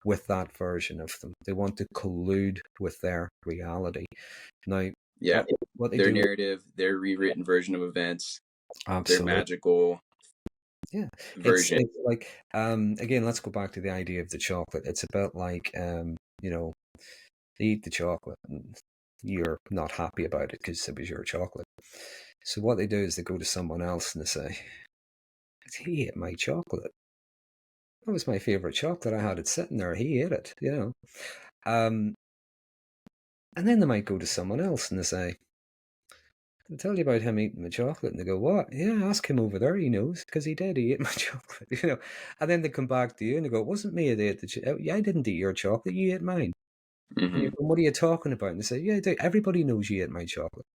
S1: with that version of them. They want to collude with their reality. Now,
S2: Yeah.
S1: what they
S2: Their
S1: do,
S2: narrative, their rewritten version of events, their
S1: absolutely,
S2: magical
S1: yeah.
S2: version.
S1: It's like again. Let's go back to the idea of the chocolate. It's about like they eat the chocolate and you're not happy about it because it was your chocolate. So what they do is they go to someone else and they say, "He ate my chocolate. That was my favorite chocolate. I had it sitting there. He ate it. Um, and then they might go to someone else and they say, "I'll tell you about him eating my chocolate." And they go, "What? Yeah, ask him over there. He knows because he did. He ate my chocolate." And then they come back to you and they go, "It wasn't me that ate the chocolate. Yeah, I didn't eat your chocolate. You ate mine." And you
S2: Mm-hmm.
S1: go, "What are you talking about?" And they say, "Yeah, everybody knows you ate my chocolate."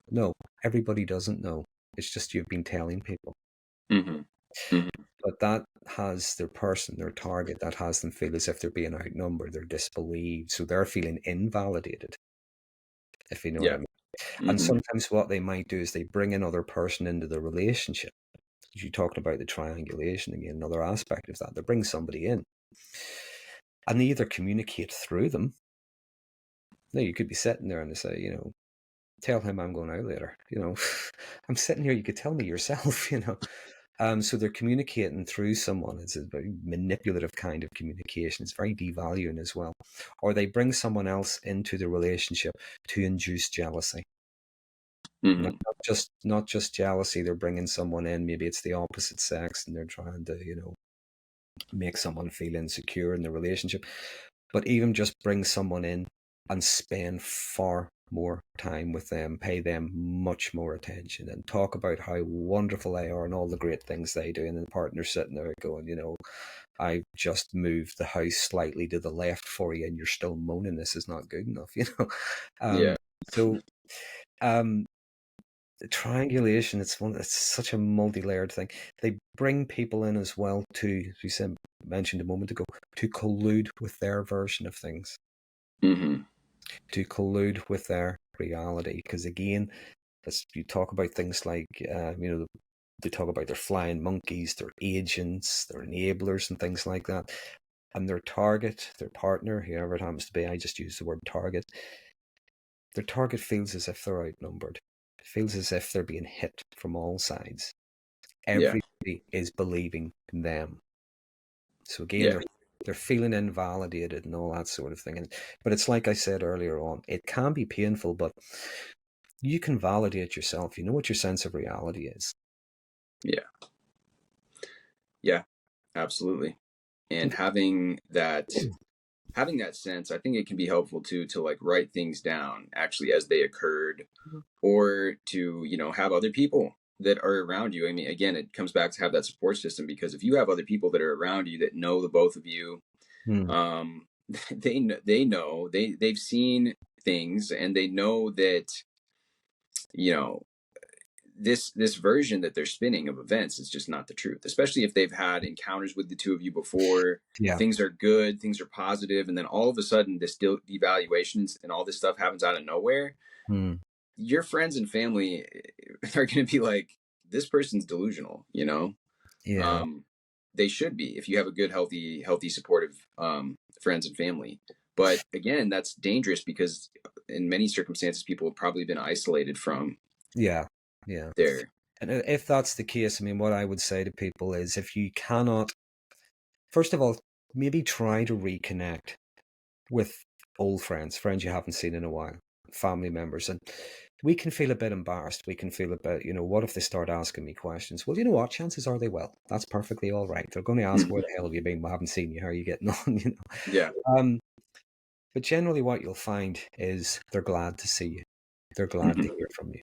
S1: No, everybody doesn't know. It's just you've been telling people.
S2: Mm-hmm. Mm-hmm.
S1: But that has their person, their target, that has them feel as if they're being outnumbered, they're disbelieved. So they're feeling invalidated, if you know what I
S2: Yeah.
S1: mean. And
S2: Mm-hmm.
S1: sometimes what they might do is they bring another person into the relationship. You talked about the triangulation again, another aspect of that. They bring somebody in and they either communicate through them. Now, you could be sitting there and they say, tell him I'm going out later. I'm sitting here, you could tell me yourself. So they're communicating through someone. It's a very manipulative kind of communication. It's very devaluing as well. Or they bring someone else into the relationship to induce jealousy.
S2: Mm-hmm.
S1: Not just jealousy. They're bringing someone in. Maybe it's the opposite sex, and they're trying to make someone feel insecure in the relationship. But even just bring someone in and spend far more time with them, pay them much more attention, and talk about how wonderful they are and all the great things they do. And the partner's sitting there going, I've just moved the house slightly to the left for you, and you're still moaning this is not good enough.
S2: Yeah.
S1: So, um, the triangulation, it's such a multi-layered thing. They bring people in as well to, as we said, mentioned a moment ago, to collude with their version of things,
S2: Mm-hmm.
S1: to collude with their reality. Because again, as you talk about things like, they talk about their flying monkeys, their agents, their enablers, and things like that. And their target, their partner, whoever it happens to be, I just use the word target. Their target feels as if they're outnumbered. It feels as if they're being hit from all sides.
S2: Yeah.
S1: Everybody is believing in them. So again,
S2: Yeah.
S1: they're feeling invalidated and all that sort of thing. But it's like I said earlier on, it can be painful, but you can validate yourself. You know what your sense of reality is.
S2: Yeah. Yeah. Absolutely. And having that sense, I think it can be helpful too to like write things down actually as they occurred, or to, have other people that are around you. I mean, again, it comes back to have that support system, because if you have other people that are around you that know the both of you,
S1: Hmm.
S2: um, they've seen things, and they know that, you know this version that they're spinning of events is just not the truth, especially if they've had encounters with the two of you before.
S1: Yeah.
S2: Things are good, things are positive, and then all of a sudden this devaluations and all this stuff happens out of nowhere. Your friends and family are going to be like, this person's delusional, you know?
S1: Yeah.
S2: They should be, if you have a good, healthy, supportive friends and family. But again, that's dangerous because in many circumstances, people have probably been isolated from
S1: Yeah.
S2: their.
S1: And if that's the case, I mean, what I would say to people is, if you cannot, first of all, maybe try to reconnect with old friends you haven't seen in a while, family members. And we can feel a bit embarrassed. We can feel a bit, what if they start asking me questions? Well, you know what? Chances are they will. That's perfectly all right. They're going to ask, where the hell have you been? We haven't seen you. How are you getting on?
S2: Yeah.
S1: But generally what you'll find is they're glad to see you. They're glad to hear from you.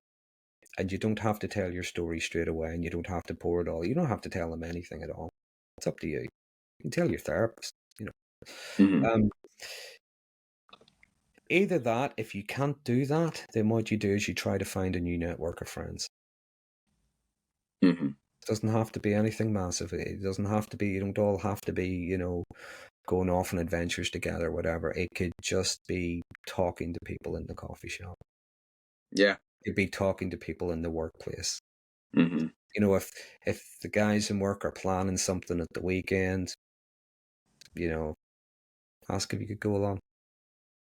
S1: And you don't have to tell your story straight away, and you don't have to pour it all. You don't have to tell them anything at all. It's up to you. You can tell your therapist, Either that, if you can't do that, then what you do is you try to find a new network of friends. It doesn't have to be anything massive. It doesn't have to be, you don't all have to be, going off on adventures together, whatever. It could just be talking to people in the coffee shop.
S2: Yeah.
S1: It'd be talking to people in the workplace. If the guys in work are planning something at the weekend, ask if you could go along.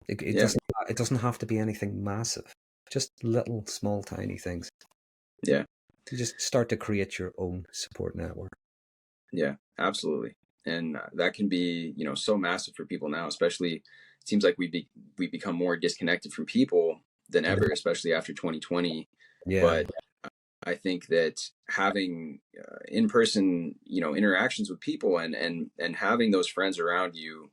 S1: It doesn't have to be anything massive. Just little, small, tiny things.
S2: Yeah.
S1: You just start to create your own support network.
S2: Yeah, absolutely. And that can be, so massive for people now, especially it seems like we become more disconnected from people than ever, especially after 2020.
S1: Yeah.
S2: But I think that having in-person, interactions with people and having those friends around you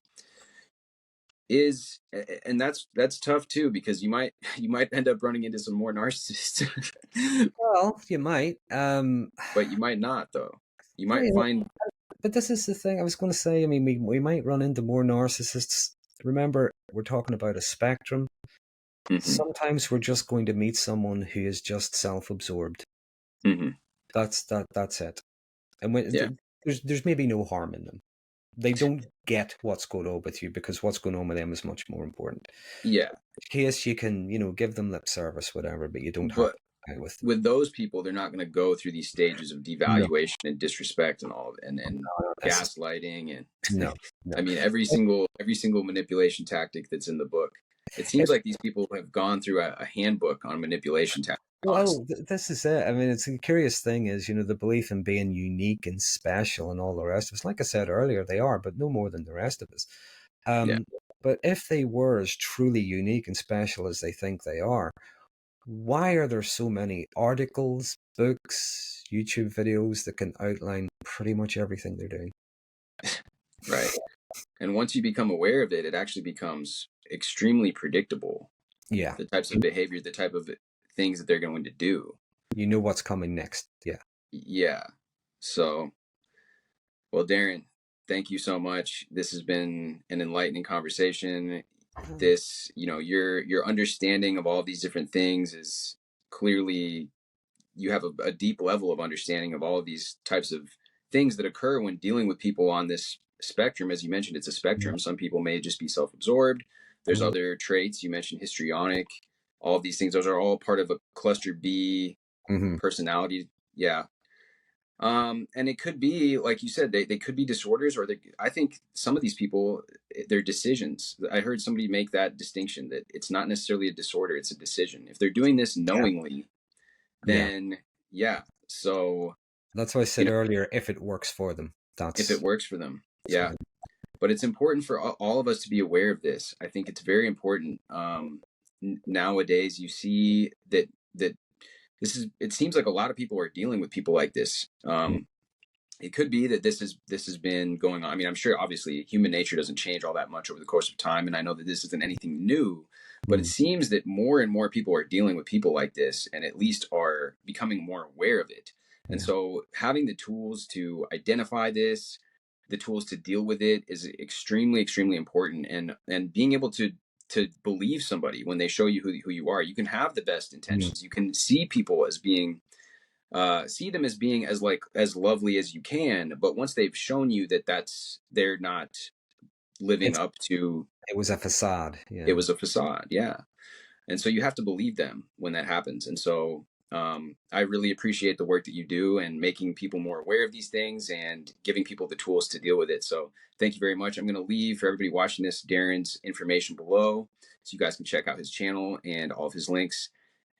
S2: is, and that's tough too, because you might end up running into some more narcissists.
S1: Well, you might,
S2: but you might not, though. You might find.
S1: But this is the thing I was going to say. I mean, we might run into more narcissists. Remember, we're talking about a spectrum. Sometimes we're just going to meet someone who is just self-absorbed. That's it. And there's maybe no harm in them. They don't get what's going on with you, because what's going on with them is much more important.
S2: Yeah.
S1: In case you can, give them lip service, whatever, but you don't have to fight with them.
S2: With those people, they're not going to go through these stages of devaluation and disrespect and all, and gaslighting and
S1: no.
S2: I mean, every single manipulation tactic that's in the book. It seems like these people have gone through a handbook on manipulation tactics.
S1: Well, this is it. I mean, it's a curious thing is, the belief in being unique and special and all the rest of us. Like I said earlier, they are, but no more than the rest of us. But if they were as truly unique and special as they think they are, why are there so many articles, books, YouTube videos that can outline pretty much everything they're doing?
S2: Right. And once you become aware of it, it actually becomes extremely predictable.
S1: Yeah.
S2: The types of behavior, the type of things that they're going to do.
S1: You know what's coming next. Yeah.
S2: Yeah. So, well, Darren, thank you so much. This has been an enlightening conversation. This, your understanding of all these different things is clearly, you have a deep level of understanding of all of these types of things that occur when dealing with people on this spectrum. As you mentioned, it's a spectrum. Some people may just be self-absorbed. There's other traits. You mentioned histrionic. All of these things, those are all part of a cluster B personality. Yeah. And it could be, like you said, they could be disorders, or I think some of these people, their decisions. I heard somebody make that distinction, that it's not necessarily a disorder, it's a decision. If they're doing this knowingly, then so
S1: that's why I said earlier, if it works for them,
S2: if it works for them. Yeah. But it's important for all of us to be aware of this. I think it's very important. Nowadays you see that it seems like a lot of people are dealing with people like this. It could be that this has been going on. I mean, I'm sure obviously human nature doesn't change all that much over the course of time, and I know that this isn't anything new, but it seems that more and more people are dealing with people like this, and at least are becoming more aware of it. And so having the tools to identify this, the tools to deal with it, is extremely, extremely important. And being able to believe somebody when they show you who you are. You can have the best intentions. You can see people as being see them as being as lovely as you can, but once they've shown you that they're not living
S1: It's
S2: up to,
S1: it was a facade.
S2: it
S1: Yeah.
S2: was a facade. Yeah. And so you have to believe them when that happens. And so I really appreciate the work that you do and making people more aware of these things and giving people the tools to deal with it. So thank you very much. I'm going to leave for everybody watching this Darren's information below so you guys can check out his channel and all of his links.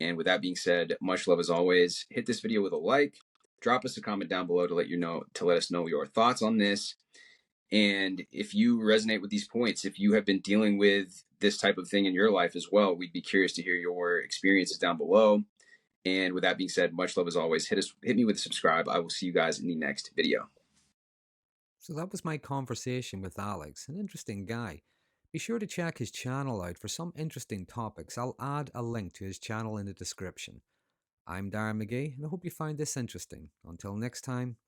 S2: And with that being said, much love as always. Hit this video with a like, drop us a comment down below to let us know your thoughts on this. And if you resonate with these points, if you have been dealing with this type of thing in your life as well, we'd be curious to hear your experiences down below. And with that being said, much love as always. Hit me with a subscribe. I will see you guys in the next video.
S1: So that was my conversation with Alex, an interesting guy. Be sure to check his channel out for some interesting topics. I'll add a link to his channel in the description. I'm Darren Magee, and I hope you find this interesting. Until next time,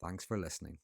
S1: thanks for listening.